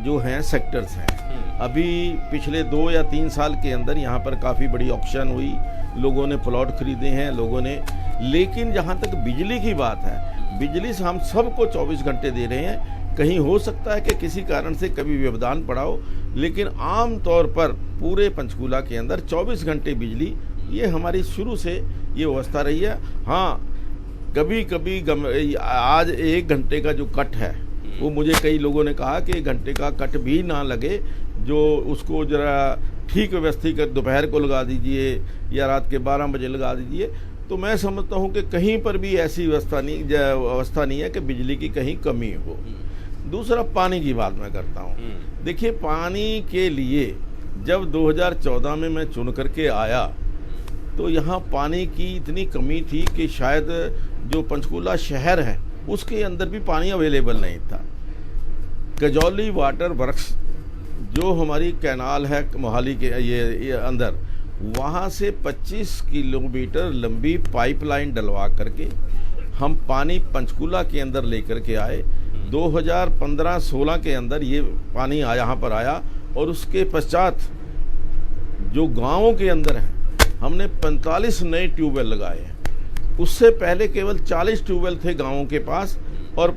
जो हैं सेक्टर्स हैं। अभी पिछले 2 या 3 साल के अंदर यहाँ पर काफ़ी बड़ी ऑक्शन हुई, लोगों ने प्लॉट खरीदे हैं, लोगों ने। लेकिन जहाँ तक बिजली की बात है, बिजली से हम सबको 24 घंटे दे रहे हैं। कहीं हो सकता है कि किसी कारण से कभी व्यवधान पड़ा हो, लेकिन आम तौर पर पूरे पंचकूला के अंदर 24 घंटे बिजली, ये हमारी शुरू से ये व्यवस्था रही है। हाँ, कभी कभी आज 1 घंटे का जो कट है, वो मुझे कई लोगों ने कहा कि 1 घंटे का कट भी ना लगे, जो उसको जरा ठीक व्यवस्थित कर दोपहर को लगा दीजिए या रात के 12 बजे लगा दीजिए। तो मैं समझता हूँ कि कहीं पर भी ऐसी अवस्था नहीं है कि बिजली की कहीं कमी हो। दूसरा, पानी की बात मैं करता हूँ। देखिए, पानी के लिए जब 2014 में मैं चुन करके आया, तो यहाँ पानी की इतनी कमी थी कि शायद जो पंचकूला शहर है उसके अंदर भी पानी अवेलेबल नहीं था। कजौली वाटर वर्क्स जो हमारी कैनाल है मोहाली के ये अंदर, वहाँ से 25 किलोमीटर लंबी पाइपलाइन डलवा करके हम पानी पंचकूला के अंदर लेकर के आए। 2015-16 के अंदर ये पानी यहाँ पर आया, और उसके पश्चात जो गांवों के अंदर हैं, हमने 45 नए ट्यूबवेल लगाए हैं। उससे पहले केवल 40 ट्यूबवेल थे गांवों के पास, और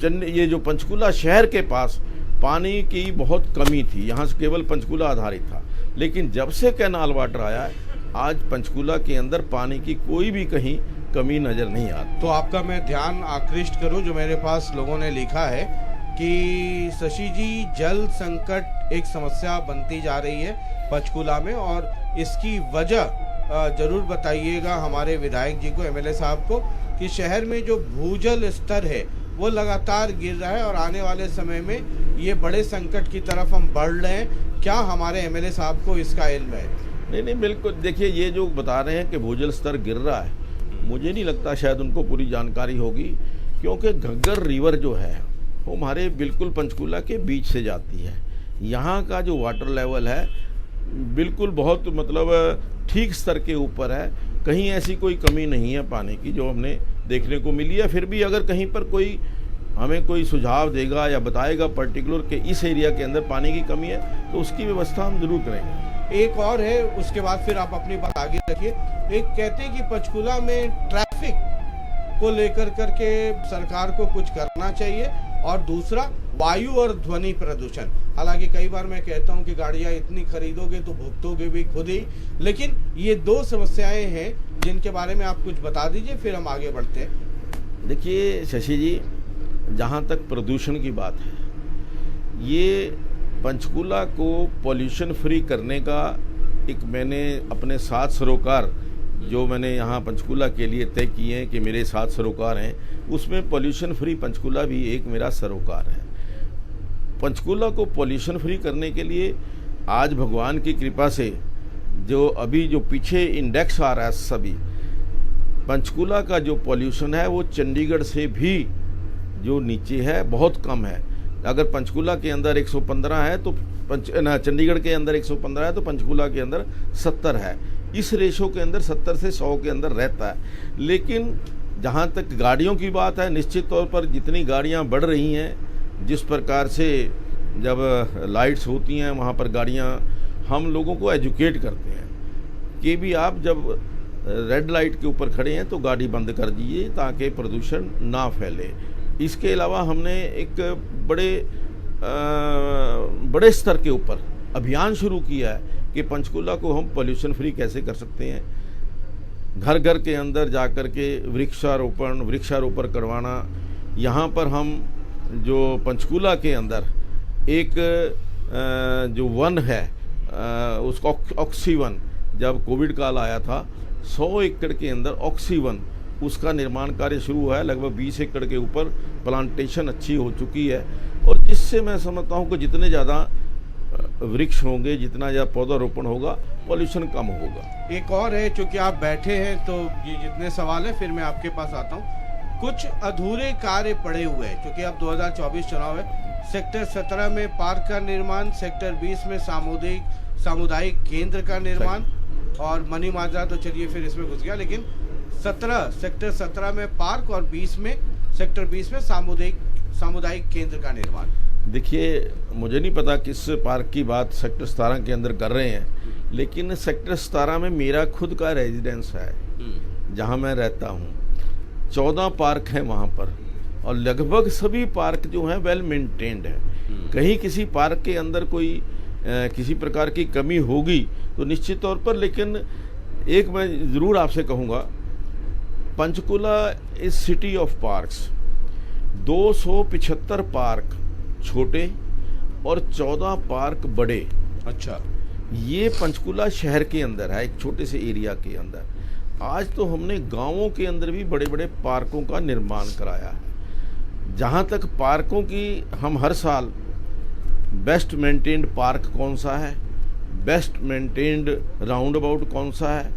ये जो पंचकूला शहर के पास पानी की बहुत कमी थी, यहाँ से केवल पंचकूला आधारित था। लेकिन जब से कैनाल वाटर आया है, आज पंचकूला के अंदर पानी की कोई भी कहीं कमी नज़र नहीं आती। तो आपका मैं ध्यान आकृष्ट करूं, जो मेरे पास लोगों ने लिखा है कि शशि जी, जल संकट एक समस्या बनती जा रही है पंचकूला में, और इसकी वजह जरूर बताइएगा हमारे विधायक जी को, एमएलए साहब को, कि शहर में जो भूजल स्तर है वो लगातार गिर रहा है, और आने वाले समय में ये बड़े संकट की तरफ हम बढ़ रहे हैं। क्या हमारे एमएलए साहब को इसका इल्म है? नहीं, बिल्कुल। देखिए, ये जो बता रहे हैं कि भूजल स्तर गिर रहा है, मुझे नहीं लगता शायद उनको पूरी जानकारी होगी, क्योंकि घग्गर रिवर जो है वो हमारे बिल्कुल पंचकूला के बीच से जाती है। यहाँ का जो वाटर लेवल है बिल्कुल बहुत मतलब ठीक स्तर के ऊपर है, कहीं ऐसी कोई कमी नहीं है पानी की जो हमने देखने को मिली है। फिर भी अगर कहीं पर कोई हमें कोई सुझाव देगा या बताएगा पर्टिकुलर कि इस एरिया के अंदर पानी की कमी है तो उसकी व्यवस्था हम जरूर करेंगे। एक और है, उसके बाद फिर आप अपनी बात आगे रखिए। एक कहते हैं कि पंचकूला में ट्रैफिक को लेकर करके सरकार को कुछ करना चाहिए, और दूसरा वायु और ध्वनि प्रदूषण। हालांकि कई बार मैं कहता हूं कि गाड़ियां इतनी खरीदोगे तो भुगतोगे भी खुद ही, लेकिन ये दो समस्याएं हैं जिनके बारे में आप कुछ बता दीजिए, फिर हम आगे बढ़ते हैं। देखिए शशि जी, जहाँ तक प्रदूषण की बात है, ये पंचकूला को पॉल्यूशन फ्री करने का एक मैंने अपने 7 सरोकार जो मैंने यहाँ पंचकूला के लिए तय किए हैं कि मेरे 7 सरोकार हैं, उसमें पॉल्यूशन फ्री पंचकूला भी एक मेरा सरोकार है। पंचकूला को पॉल्यूशन फ्री करने के लिए आज भगवान की कृपा से जो अभी जो पीछे इंडेक्स आ रहा है, सभी पंचकूला का जो पॉल्यूशन है वो चंडीगढ़ से भी जो नीचे है, बहुत कम है। अगर पंचकूला के अंदर 115 है तो चंडीगढ़ के अंदर 115 है तो पंचकूला के अंदर 70 है। इस रेशो के अंदर 70 से 100 के अंदर रहता है। लेकिन जहाँ तक गाड़ियों की बात है, निश्चित तौर पर जितनी गाड़ियाँ बढ़ रही हैं, जिस प्रकार से जब लाइट्स होती हैं वहाँ पर गाड़ियाँ, हम लोगों को एजुकेट करते हैं कि भी आप जब रेड लाइट के ऊपर खड़े हैं तो गाड़ी बंद कर दीजिए ताकि प्रदूषण ना फैले। इसके अलावा हमने एक बड़े स्तर के ऊपर अभियान शुरू किया है कि पंचकूला को हम पॉल्यूशन फ्री कैसे कर सकते हैं। घर घर के अंदर जाकर के वृक्षारोपण करवाना। यहाँ पर हम जो पंचकूला के अंदर एक जो वन है उसको ऑक्सीवन, जब कोविड काल आया था 100 एकड़ के अंदर ऑक्सीवन, उसका निर्माण कार्य शुरू हुआ है। लगभग 20 एकड़ के ऊपर प्लांटेशन अच्छी हो चुकी है, और जिससे मैं समझता हूँ कि जितने ज़्यादा वृक्ष होंगे, जितना ज़्यादा पौधारोपण होगा, पॉल्यूशन कम होगा। एक और है, चूंकि आप बैठे हैं तो ये जितने सवाल है फिर मैं आपके पास आता हूँ। कुछ अधूरे कार्य पड़े हुए हैं, क्योंकि अब 2024 चुनाव है। सेक्टर 17 में पार्क का निर्माण, सेक्टर 20 में सामुदायिक केंद्र का निर्माण, और मनी माजरा तो चलिए फिर इसमें घुस गया, लेकिन सेक्टर 17 में पार्क और सेक्टर 20 में सामुदायिक केंद्र का निर्माण। देखिए, मुझे नहीं पता किस पार्क की बात सेक्टर 17 के अंदर कर रहे हैं, लेकिन सेक्टर 17 में मेरा खुद का रेजिडेंस है जहां मैं रहता हूं। 14 पार्क हैं वहां पर, और लगभग सभी पार्क जो हैं वेल मेंटेन्ड है। कहीं किसी पार्क के अंदर कोई किसी प्रकार की कमी होगी तो निश्चित तौर पर, लेकिन एक मैं ज़रूर आपसे कहूँगा, Panchkula is city of parks. 275 park छोटे और 14 पार्क बड़े। अच्छा, ये पंचकूला शहर के अंदर है, एक छोटे से एरिया के अंदर। आज तो हमने गांवों के अंदर भी बड़े बड़े पार्कों का निर्माण कराया है। जहाँ तक पार्कों की, हम हर साल बेस्ट मेंटेन्ड पार्क कौन सा है, बेस्ट मेंटेन्ड राउंड अबाउट कौन सा है,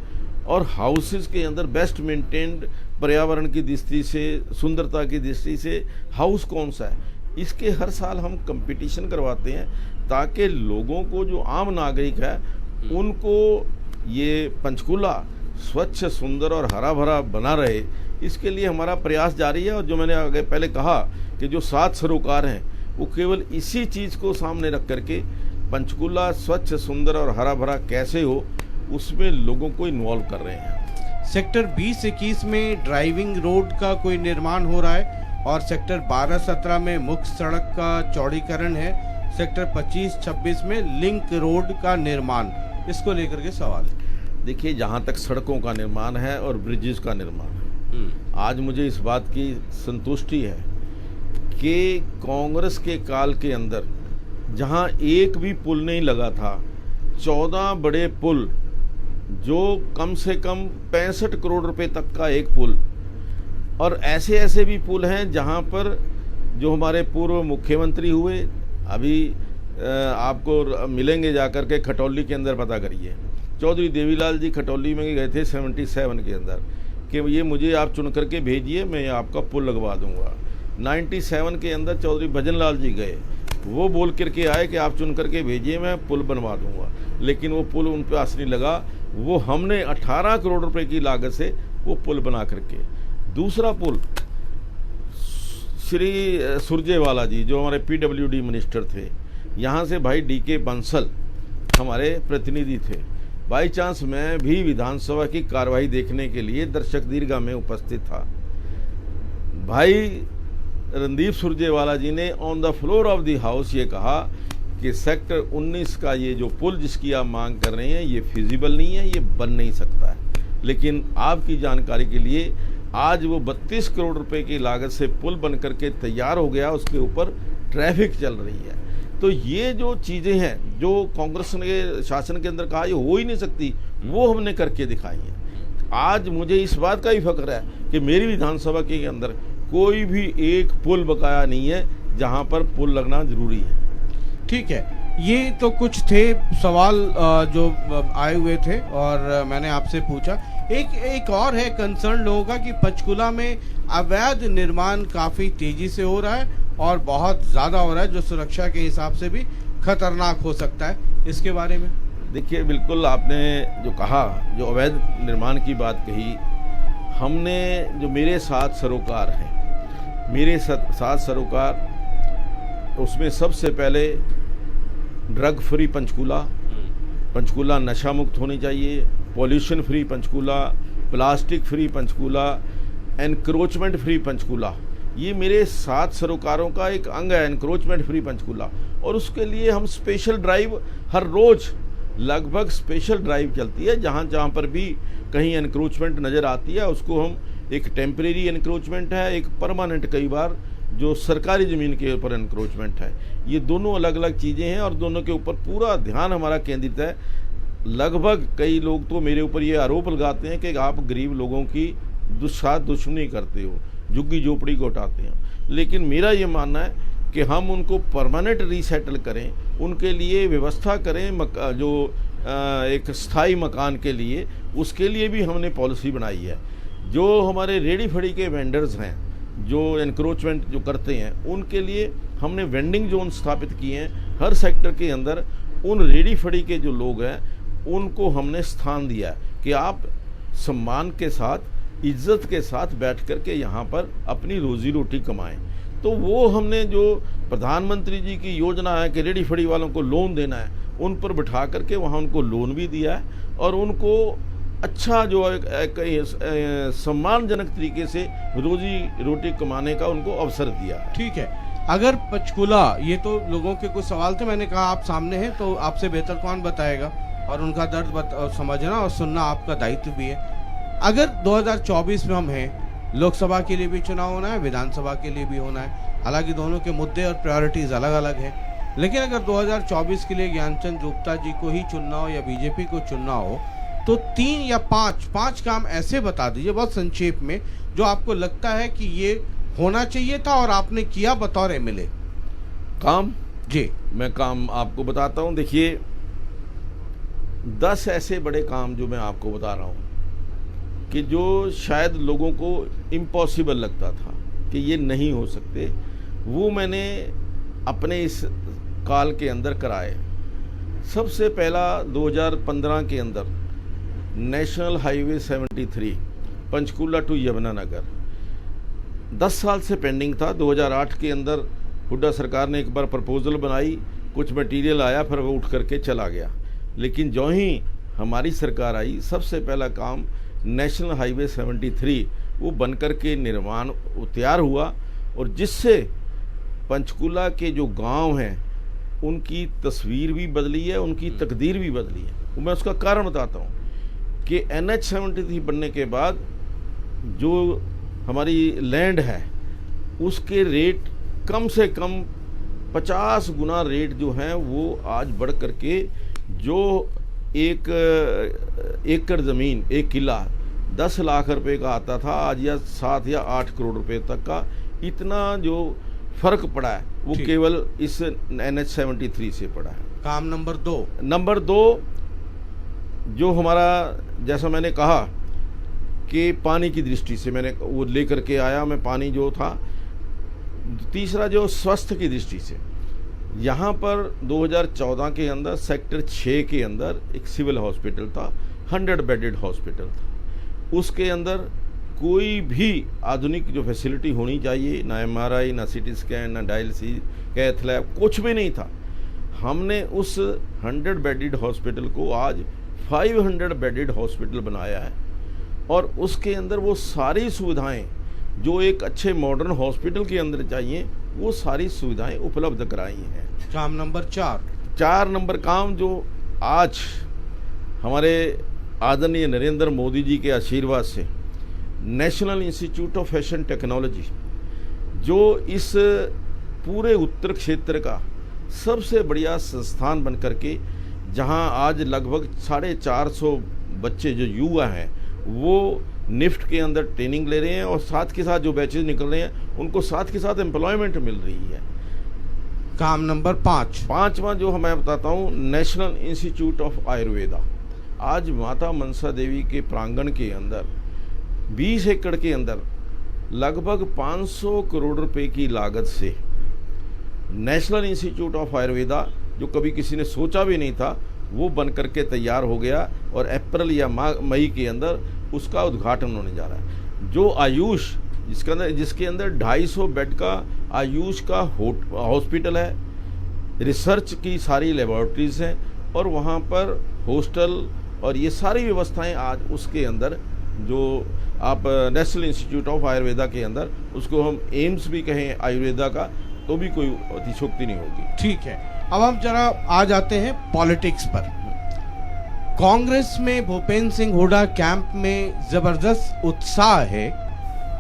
और हाउसेस के अंदर बेस्ट मेंटेन्ड पर्यावरण की दृष्टि से, सुंदरता की दृष्टि से हाउस कौन सा है, इसके हर साल हम कंपटीशन करवाते हैं ताकि लोगों को, जो आम नागरिक है, उनको ये पंचकूला स्वच्छ, सुंदर और हरा भरा बना रहे। इसके लिए हमारा प्रयास जारी है। और जो मैंने आगे पहले कहा कि जो 7 सरोकार हैं वो केवल इसी चीज़ को सामने रख करके पंचकूला स्वच्छ, सुंदर और हरा भरा कैसे हो, उसमें लोगों को इन्वॉल्व कर रहे हैं। सेक्टर 20-21 में ड्राइविंग रोड का कोई निर्माण हो रहा है, और सेक्टर 12-17 में मुख्य सड़क का चौड़ीकरण है। सेक्टर 25-26 में लिंक रोड का निर्माण, इसको लेकर के सवाल है। देखिए, जहाँ तक सड़कों का निर्माण है और ब्रिजेस का निर्माण है, आज मुझे इस बात की संतुष्टि है कि कांग्रेस के काल के अंदर जहाँ एक भी पुल नहीं लगा था, 14 बड़े पुल, जो कम से कम 65 करोड़ रुपए तक का एक पुल, और ऐसे ऐसे भी पुल हैं जहाँ पर जो हमारे पूर्व मुख्यमंत्री हुए, अभी आपको मिलेंगे जाकर के खटौली के अंदर, पता करिए, चौधरी देवीलाल जी खटौली में गए थे 77 के अंदर कि ये मुझे आप चुन करके भेजिए, मैं आपका पुल लगवा दूंगा। 97 के अंदर चौधरी भजन लाल जी गए, वो बोल करके आए कि आप चुन करके भेजिए, मैं पुल बनवा दूंगा, लेकिन वो पुल उन पर असर नहीं लगा। वो हमने 18 करोड़ रुपए की लागत से वो पुल बना करके, दूसरा पुल श्री सुरजेवाला जी जो हमारे PWD मिनिस्टर थे, यहाँ से भाई DK बंसल हमारे प्रतिनिधि थे। बाई चांस मैं भी विधानसभा की कार्रवाई देखने के लिए दर्शक दीर्घा में उपस्थित था। भाई रणदीप सुरजेवाला जी ने on the floor of the house ये कहा कि सेक्टर 19 का ये जो पुल जिसकी आप मांग कर रहे हैं ये फिजिबल नहीं है, ये बन नहीं सकता है। लेकिन आपकी जानकारी के लिए आज वो 32 करोड़ रुपए की लागत से पुल बन करके तैयार हो गया, उसके ऊपर ट्रैफिक चल रही है। तो ये जो चीज़ें हैं जो कांग्रेस ने शासन के अंदर कहा ये हो ही नहीं सकती, वो हमने करके दिखाई हैं। आज मुझे इस बात का भी फख्र है कि मेरी विधानसभा के अंदर कोई भी एक पुल बकाया नहीं है जहां पर पुल लगना जरूरी है। ठीक है, ये तो कुछ थे सवाल जो आए हुए थे और मैंने आपसे पूछा। एक और है कंसर्न लोगों का कि पंचकुला में अवैध निर्माण काफ़ी तेज़ी से हो रहा है और बहुत ज़्यादा हो रहा है, जो सुरक्षा के हिसाब से भी खतरनाक हो सकता है। इसके बारे में देखिए, बिल्कुल आपने जो कहा, जो अवैध निर्माण की बात कही, हमने जो मेरे साथ सरोकार हैं, मेरे साथ सरोकार, उसमें सबसे पहले ड्रग फ्री पंचकूला नशा मुक्त होनी चाहिए, pollution free Panchkula, plastic free Panchkula, encroachment free Panchkula, ये मेरे 7 सरोकारों का एक अंग है, एनक्रोचमेंट फ्री पंचकूला। और उसके लिए हम स्पेशल ड्राइव हर रोज लगभग स्पेशल ड्राइव चलती है, जहाँ जहाँ पर भी कहीं एनक्रोचमेंट नज़र आती है उसको हम, एक टेम्परेरी एनक्रोचमेंट है, एक परमानेंट कई बार जो सरकारी ज़मीन के ऊपर एनक्रोचमेंट है, ये दोनों अलग अलग चीज़ें हैं और दोनों के ऊपर पूरा ध्यान हमारा केंद्रित है। लगभग कई लोग तो मेरे ऊपर ये आरोप लगाते हैं कि आप गरीब लोगों की दुश्मनी करते हो, झुग्गी झोपड़ी को हटाते हो, लेकिन मेरा ये मानना है कि हम उनको परमानेंट रीसेटल करें, उनके लिए व्यवस्था करें, जो एक स्थायी मकान के लिए, उसके लिए भी हमने पॉलिसी बनाई है। जो हमारे रेडी फड़ी के वेंडर्स हैं जो एनक्रोचमेंट जो करते हैं, उनके लिए हमने वेंडिंग जोन स्थापित किए हैं हर सेक्टर के अंदर। उन रेडी फड़ी के जो लोग हैं उनको हमने स्थान दिया है कि आप सम्मान के साथ, इज्जत के साथ बैठ कर के यहाँ पर अपनी रोजी रोटी कमाएं। तो वो हमने जो प्रधानमंत्री जी की योजना है कि रेडी फड़ी वालों को लोन देना है, उन पर बिठा करके वहाँ उनको लोन भी दिया है और उनको अच्छा जो एक सम्मानजनक तरीके से रोजी रोटी कमाने का उनको अवसर दिया है। ठीक है, अगर पंचकूला, ये तो लोगों के कुछ सवाल थे, मैंने कहा आप सामने हैं तो आपसे बेहतर कौन बताएगा, और उनका दर्द समझना और सुनना आपका दायित्व भी है। अगर 2024 में हम हैं, लोकसभा के लिए भी चुनाव होना है, विधानसभा के लिए भी होना है, हालांकि दोनों के मुद्दे और प्रायोरिटीज अलग अलग हैं, लेकिन अगर 2024 के लिए ज्ञानचंद गुप्ता जी को ही चुनना हो या बीजेपी को चुनना हो, तो 3 या 5 काम ऐसे बता दीजिए बहुत संक्षेप में, जो आपको लगता है कि ये होना चाहिए था और आपने किया बतौर MLA। काम जी, मैं काम आपको बताता हूँ। देखिए, 10 ऐसे बड़े काम जो मैं आपको बता रहा हूँ कि जो शायद लोगों को इम्पॉसिबल लगता था कि ये नहीं हो सकते, वो मैंने अपने इस काल के अंदर कराए। सबसे पहला 2015 के अंदर national highway 73 Panchkula to Yamunanagar 10 साल से पेंडिंग था। 2008 के अंदर हुड्डा सरकार ने एक बार प्रपोजल बनाई, कुछ मटेरियल आया, फिर वो उठ करके चला गया। लेकिन जो ही हमारी सरकार आई, सबसे पहला काम नेशनल हाईवे 73 वो बनकर के निर्माण तैयार हुआ, और जिससे पंचकूला के जो गांव हैं उनकी तस्वीर भी बदली है, उनकी तकदीर भी बदली है। मैं उसका कारण बताता हूँ कि NH 73 बनने के बाद जो हमारी लैंड है उसके रेट कम से कम 50 गुना रेट जो हैं वो आज बढ़ करके, जो 1 एकड़ ज़मीन, 1 किला 10 लाख रुपए का आता था, आज या 7 या 8 करोड़ रुपए तक का, इतना जो फर्क पड़ा है वो केवल इस NH 73 से पड़ा है। काम नंबर 2 जो हमारा, जैसा मैंने कहा कि पानी की दृष्टि से मैंने वो लेकर के आया, मैं पानी जो था तीसरा जो स्वास्थ्य की दृष्टि से, यहाँ पर 2014 के अंदर सेक्टर 6 के अंदर एक सिविल हॉस्पिटल था, 100 बेडेड हॉस्पिटल था। उसके अंदर कोई भी आधुनिक जो फैसिलिटी होनी चाहिए, ना MRI, ना CT स्कैन, ना डायलिसिस, कैथ लैब, कुछ भी नहीं था। हमने उस 100 बेडेड हॉस्पिटल को आज 500 बेडेड हॉस्पिटल बनाया है और उसके अंदर वो सारी सुविधाएं जो एक अच्छे मॉडर्न हॉस्पिटल के अंदर चाहिए, वो सारी सुविधाएं उपलब्ध कराई हैं। काम नंबर 4 नंबर काम जो आज हमारे आदरणीय नरेंद्र मोदी जी के आशीर्वाद से national institute of fashion technology, जो इस पूरे उत्तर क्षेत्र का सबसे बढ़िया संस्थान बन करके, जहां आज लगभग 450 बच्चे जो युवा हैं वो निफ्ट के अंदर ट्रेनिंग ले रहे हैं और साथ के साथ जो बैचेज निकल रहे हैं उनको साथ के साथ एम्प्लॉयमेंट मिल रही है। काम नंबर 5वां जो मैं बताता हूँ, नेशनल इंस्टीट्यूट ऑफ आयुर्वेदा। आज माता मनसा देवी के प्रांगण के अंदर 20 एकड़ के अंदर लगभग 500 करोड़ रुपए की लागत से नेशनल इंस्टीट्यूट ऑफ आयुर्वेदा, जो कभी किसी ने सोचा भी नहीं था, वो बन करके तैयार हो गया और अप्रैल या मई के अंदर उसका उद्घाटन होने जा रहा है। जो आयुष जिसके अंदर 250 बेड का आयुष का हॉस्पिटल है, रिसर्च की सारी लेबोरेटरीज हैं और वहाँ पर हॉस्टल और ये सारी व्यवस्थाएं आज उसके अंदर, जो आप नेशनल इंस्टीट्यूट ऑफ आयुर्वेदा के अंदर, उसको हम एम्स भी कहें आयुर्वेदा का, तो भी कोई अतिशोक्ति नहीं होगी। ठीक है, अब हम जरा आ जाते हैं पॉलिटिक्स पर। कांग्रेस में भूपेंद्र सिंह हुड्डा कैंप में जबरदस्त उत्साह है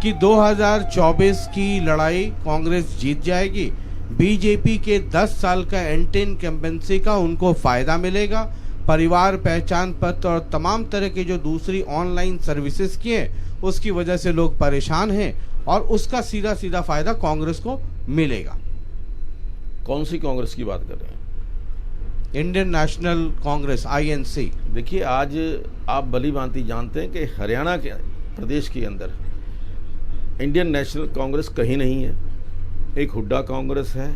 कि 2024 की लड़ाई कांग्रेस जीत जाएगी। बीजेपी के 10 साल का एंटी इनकम्बेंसी का उनको फायदा मिलेगा। परिवार पहचान पत्र और तमाम तरह के जो दूसरी ऑनलाइन सर्विसेज की हैं उसकी वजह से लोग परेशान हैं और उसका सीधा सीधा फायदा कांग्रेस को मिलेगा। कौन सी कांग्रेस की बात कर रहे हैं? Indian national Congress, INC। देखिए, आज आप भली भांति जानते हैं कि हरियाणा के प्रदेश के अंदर इंडियन नेशनल कांग्रेस कहीं नहीं है। एक हुड्डा कांग्रेस है,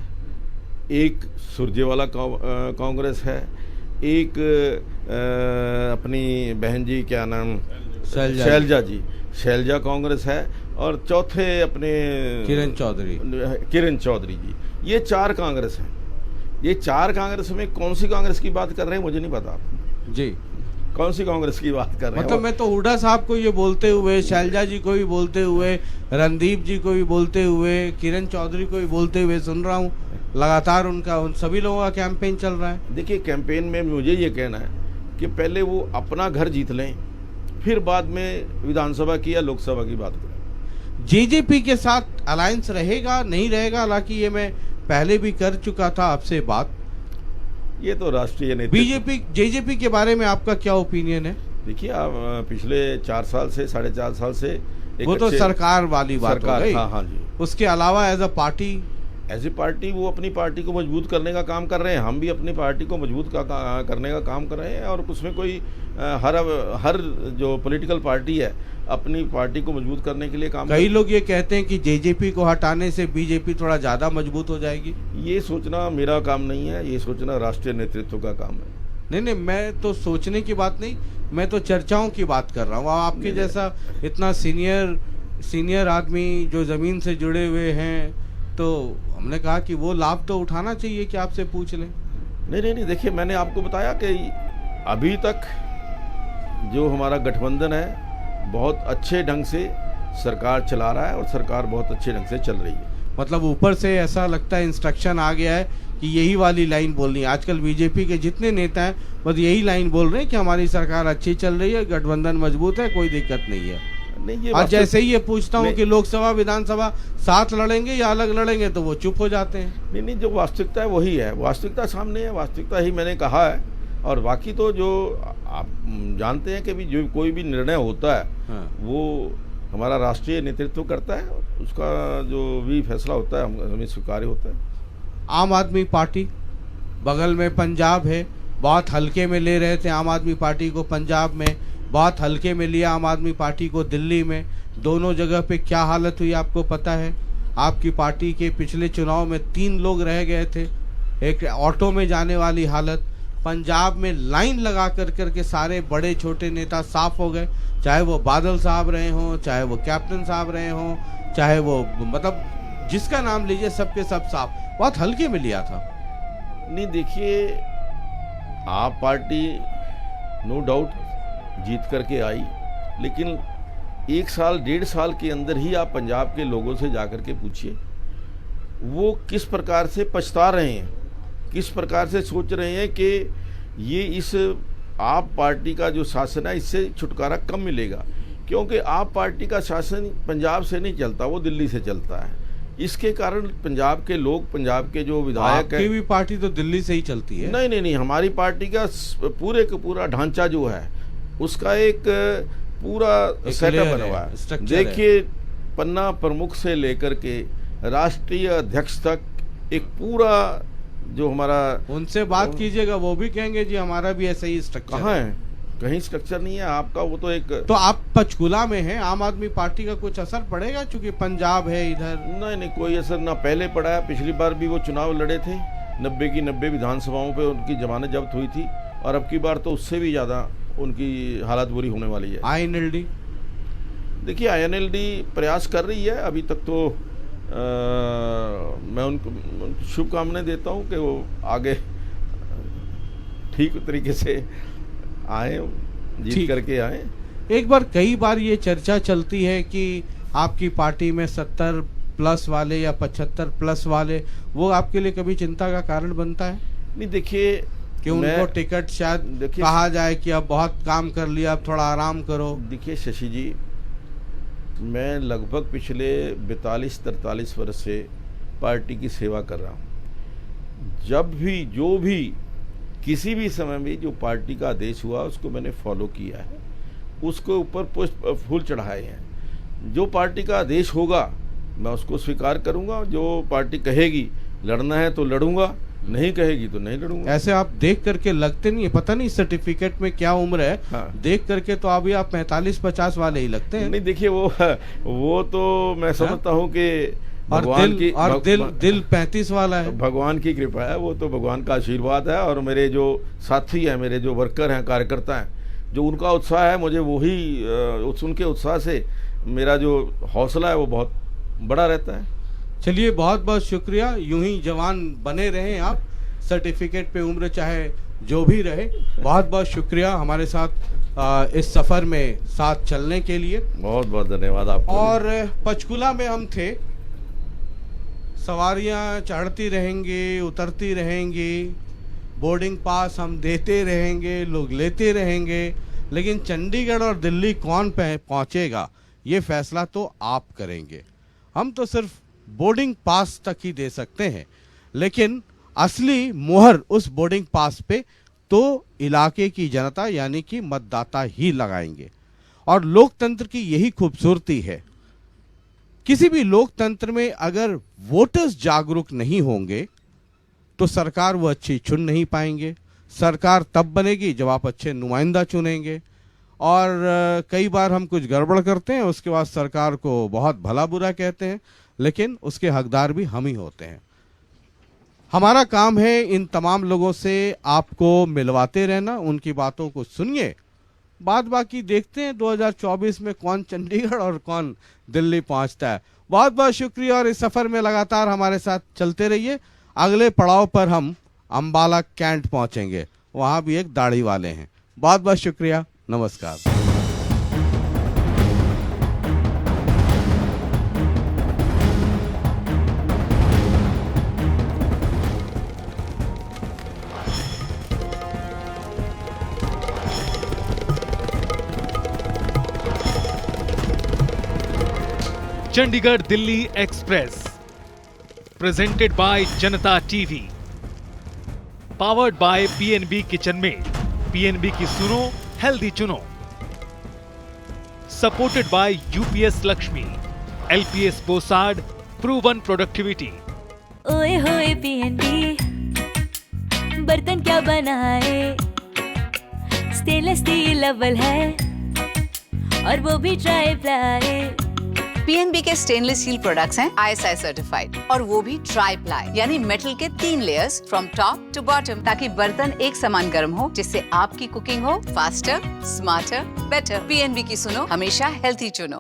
एक सुरजेवाला कांग्रेस है, एक अपनी बहन जी, क्या नाम, शैलजा जी, शैलजा कांग्रेस है, और चौथे अपने किरण चौधरी जी। ये 4 कांग्रेस हैं। ये 4 कांग्रेस में कौन सी कांग्रेस की बात कर रहे हैं मुझे नहीं पता जी। कौन सी कांग्रेस की बात कर रहे हैं? मतलब मैं तो हुड्डा साहब को ये बोलते हुए, शैलजा जी को भी बोलते हुए, रणदीप जी को भी बोलते हुए, किरण चौधरी को भी बोलते हुए सुन रहा हूँ। लगातार उन सभी लोगों का कैंपेन चल रहा है। देखिए, कैंपेन में मुझे ये कहना है कि पहले वो अपना घर जीत लें, फिर बाद में विधानसभा की या लोकसभा की बात करें। जेजेपी के साथ अलायंस रहेगा नहीं रहेगा, हालांकि ये मैं पहले भी कर चुका था आपसे बात। ये तो राष्ट्रीय नेतृत्व। बीजेपी जेजेपी के बारे में आपका क्या ओपिनियन है? देखिए, आप पिछले 4 साल से 4.5 साल से वो तो सरकार वाली बात हो गई। हाँ जी। उसके अलावा एज ए पार्टी वो अपनी पार्टी को मजबूत करने का काम कर रहे हैं। हम भी अपनी पार्टी को मजबूत करने का काम कर रहे हैं और उसमें कोई हर जो पॉलिटिकल पार्टी है अपनी पार्टी को मजबूत करने के लिए काम। कई लोग ये कहते हैं कि जेजेपी को हटाने से बीजेपी थोड़ा ज्यादा मजबूत हो जाएगी। ये सोचना मेरा काम नहीं है, ये सोचना राष्ट्रीय नेतृत्व का काम है। नहीं, मैं तो सोचने की बात नहीं, मैं तो चर्चाओं की बात कर रहा हूँ। आपके जैसा इतना सीनियर आदमी जो जमीन से जुड़े हुए हैं, तो हमने कहा कि वो लाभ तो उठाना चाहिए कि आपसे पूछ लें। नहीं, देखिए, मैंने आपको बताया कि अभी तक जो हमारा गठबंधन है बहुत अच्छे ढंग से सरकार चला रहा है और सरकार बहुत अच्छे ढंग से चल रही है। मतलब ऊपर से ऐसा लगता है इंस्ट्रक्शन आ गया है कि यही वाली लाइन बोलनी है। आजकल बीजेपी के जितने नेता हैं बस यही लाइन बोल रहे हैं कि हमारी सरकार अच्छी चल रही है, गठबंधन मजबूत है, कोई दिक्कत नहीं है। नहीं, ये और जैसे ही ये पूछता हूँ कि लोकसभा विधानसभा साथ लड़ेंगे या अलग लड़ेंगे तो वो चुप हो जाते हैं। नहीं, जो वास्तविकता है वही है, वास्तविकता सामने है, वास्तविकता ही मैंने कहा है। और बाकी तो जो आप जानते हैं कि भी जो कोई भी निर्णय होता है वो हमारा राष्ट्रीय नेतृत्व करता है, उसका जो भी फैसला होता है हमें स्वीकार्य होता है। आम आदमी पार्टी बगल में पंजाब है, बहुत हल्के में ले रहे थे आम आदमी पार्टी को पंजाब में, बहुत हल्के में लिया आम आदमी पार्टी को दिल्ली में। दोनों जगह पे क्या हालत हुई आपको पता है। आपकी पार्टी के पिछले चुनाव में 3 लोग रह गए थे, एक ऑटो में जाने वाली हालत। पंजाब में लाइन लगा करके सारे बड़े छोटे नेता साफ हो गए, चाहे वो बादल साहब रहे हों, चाहे वो कैप्टन साहब रहे हों, चाहे वो मतलब जिसका नाम लीजिए सबके सब साफ। बहुत हल्के में लिया था। नहीं देखिए, आप पार्टी नो डाउट जीत करके आई, लेकिन 1 साल 1.5 साल के अंदर ही आप पंजाब के लोगों से जाकर के पूछिए वो किस प्रकार से पछता रहे हैं, किस प्रकार से सोच रहे हैं कि ये इस आप पार्टी का जो शासन है इससे छुटकारा कब मिलेगा। क्योंकि आप पार्टी का शासन पंजाब से नहीं चलता, वो दिल्ली से चलता है। इसके कारण पंजाब के लोग, पंजाब के जो विधायक आपकी भी पार्टी तो दिल्ली से ही चलती है। नहीं, हमारी पार्टी का पूरे का पूरा ढांचा जो है उसका एक पूरा सेटअप बना हुआ है। देखिए, पन्ना प्रमुख से लेकर के राष्ट्रीय अध्यक्ष तक एक पूरा जो हमारा, उनसे बात कीजिएगा, वो भी कहेंगे जी हमारा भी ऐसा ही स्ट्रक्चर। कहाँ है? कहीं स्ट्रक्चर नहीं है आपका। वो तो एक, तो आप पंचकुला में हैं, आम आदमी पार्टी का कुछ असर पड़ेगा चूंकि पंजाब है इधर? नहीं, कोई असर ना पहले पड़ा है। पिछली बार भी वो चुनाव लड़े थे, 90 की 90 विधानसभाओं पे उनकी जमानत जब्त हुई थी, और अब की बार तो उससे भी ज़्यादा उनकी हालत बुरी होने वाली है। INLD देखिए, INLD प्रयास कर रही है। अभी तक तो मैं उनको शुभकामनाएं देता हूं कि वो आगे ठीक तरीके से आए, जीत करके आए। एक बार कई बार ये चर्चा चलती है कि आपकी पार्टी में 70+ वाले या 75+ वाले, वो आपके लिए कभी चिंता का कारण बनता है? नहीं देखिए, कि उनको टिकट शायद कहा जाए कि अब बहुत काम कर लिया, अब थोड़ा आराम करो। देखिए शशि जी, मैं लगभग पिछले 42-43 वर्ष से पार्टी की सेवा कर रहा हूँ। जब भी जो भी किसी भी समय में जो पार्टी का आदेश हुआ उसको मैंने फॉलो किया है, उसके ऊपर पुष्प फूल चढ़ाए हैं। जो पार्टी का आदेश होगा मैं उसको स्वीकार करूँगा। जो पार्टी कहेगी लड़ना है तो लड़ूंगा, नहीं कहेगी तो नहीं लड़ूंगा। ऐसे आप देख करके लगते नहीं है, पता नहीं सर्टिफिकेट में क्या उम्र है। हाँ। देख करके तो अभी आप 45-50 वाले ही लगते हैं। नहीं देखिए, वो तो मैं समझता हूँ कि दिल 35 वाला है। भगवान की कृपा है, वो तो भगवान का आशीर्वाद है। और मेरे जो साथी हैं, मेरे जो वर्कर हैं, कार्यकर्ता हैं, जो उनका उत्साह है, मुझे वही उनके उत्साह से मेरा जो हौसला है वो बहुत बड़ा रहता है। चलिए, बहुत बहुत शुक्रिया। यूं ही जवान बने रहें आप, सर्टिफिकेट पे उम्र चाहे जो भी रहे। बहुत बहुत शुक्रिया हमारे साथ इस सफर में साथ चलने के लिए। बहुत बहुत धन्यवाद आपको। और पंचकुला में हम थे, सवारियां चढ़ती रहेंगी, उतरती रहेंगी, बोर्डिंग पास हम देते रहेंगे, लोग लेते रहेंगे, लेकिन चंडीगढ़ और दिल्ली कौन पहुंचेगा ये फैसला तो आप करेंगे। हम तो सिर्फ बोर्डिंग पास तक ही दे सकते हैं, लेकिन असली मोहर उस बोर्डिंग पास पे तो इलाके की जनता यानी कि मतदाता ही लगाएंगे। और लोकतंत्र की यही खूबसूरती है। किसी भी लोकतंत्र में अगर वोटर्स जागरूक नहीं होंगे तो सरकार वो अच्छी चुन नहीं पाएंगे। सरकार तब बनेगी जब आप अच्छे नुमाइंदा चुनेंगे। और कई बार हम कुछ गड़बड़ करते हैं, उसके बाद सरकार को बहुत भला बुरा कहते हैं, लेकिन उसके हकदार भी हम ही होते हैं। हमारा काम है इन तमाम लोगों से आपको मिलवाते रहना, उनकी बातों को सुनिए, बाद बाकी देखते हैं 2024 में कौन चंडीगढ़ और कौन दिल्ली पहुंचता है। बहुत बहुत शुक्रिया और इस सफर में लगातार हमारे साथ चलते रहिए। अगले पड़ाव पर हम अंबाला कैंट पहुंचेंगे, वहां भी एक दाढ़ी वाले हैं। बहुत बहुत शुक्रिया, नमस्कार। Chandigarh Delhi Express presented by Janta TV, powered by PNB kitchen में पीएनबी की सुनो हेल्दी चुनो, supported by UPS Lakshmi, LPS Bossard, proven productivity. ओए होए पीएनबी, बर्तन क्या बनाए, स्टेनलेस स्टील अव्वल है और वो भी ट्राई प्लाई। पीएनबी के स्टेनलेस स्टील प्रोडक्ट्स हैं ISI सर्टिफाइड और वो भी ट्राई प्लाई यानी मेटल के 3 layers from top to bottom ताकि बर्तन एक समान गर्म हो जिससे आपकी कुकिंग हो फास्टर, स्मार्टर, बेटर। पीएनबी की सुनो, हमेशा हेल्थी चुनो।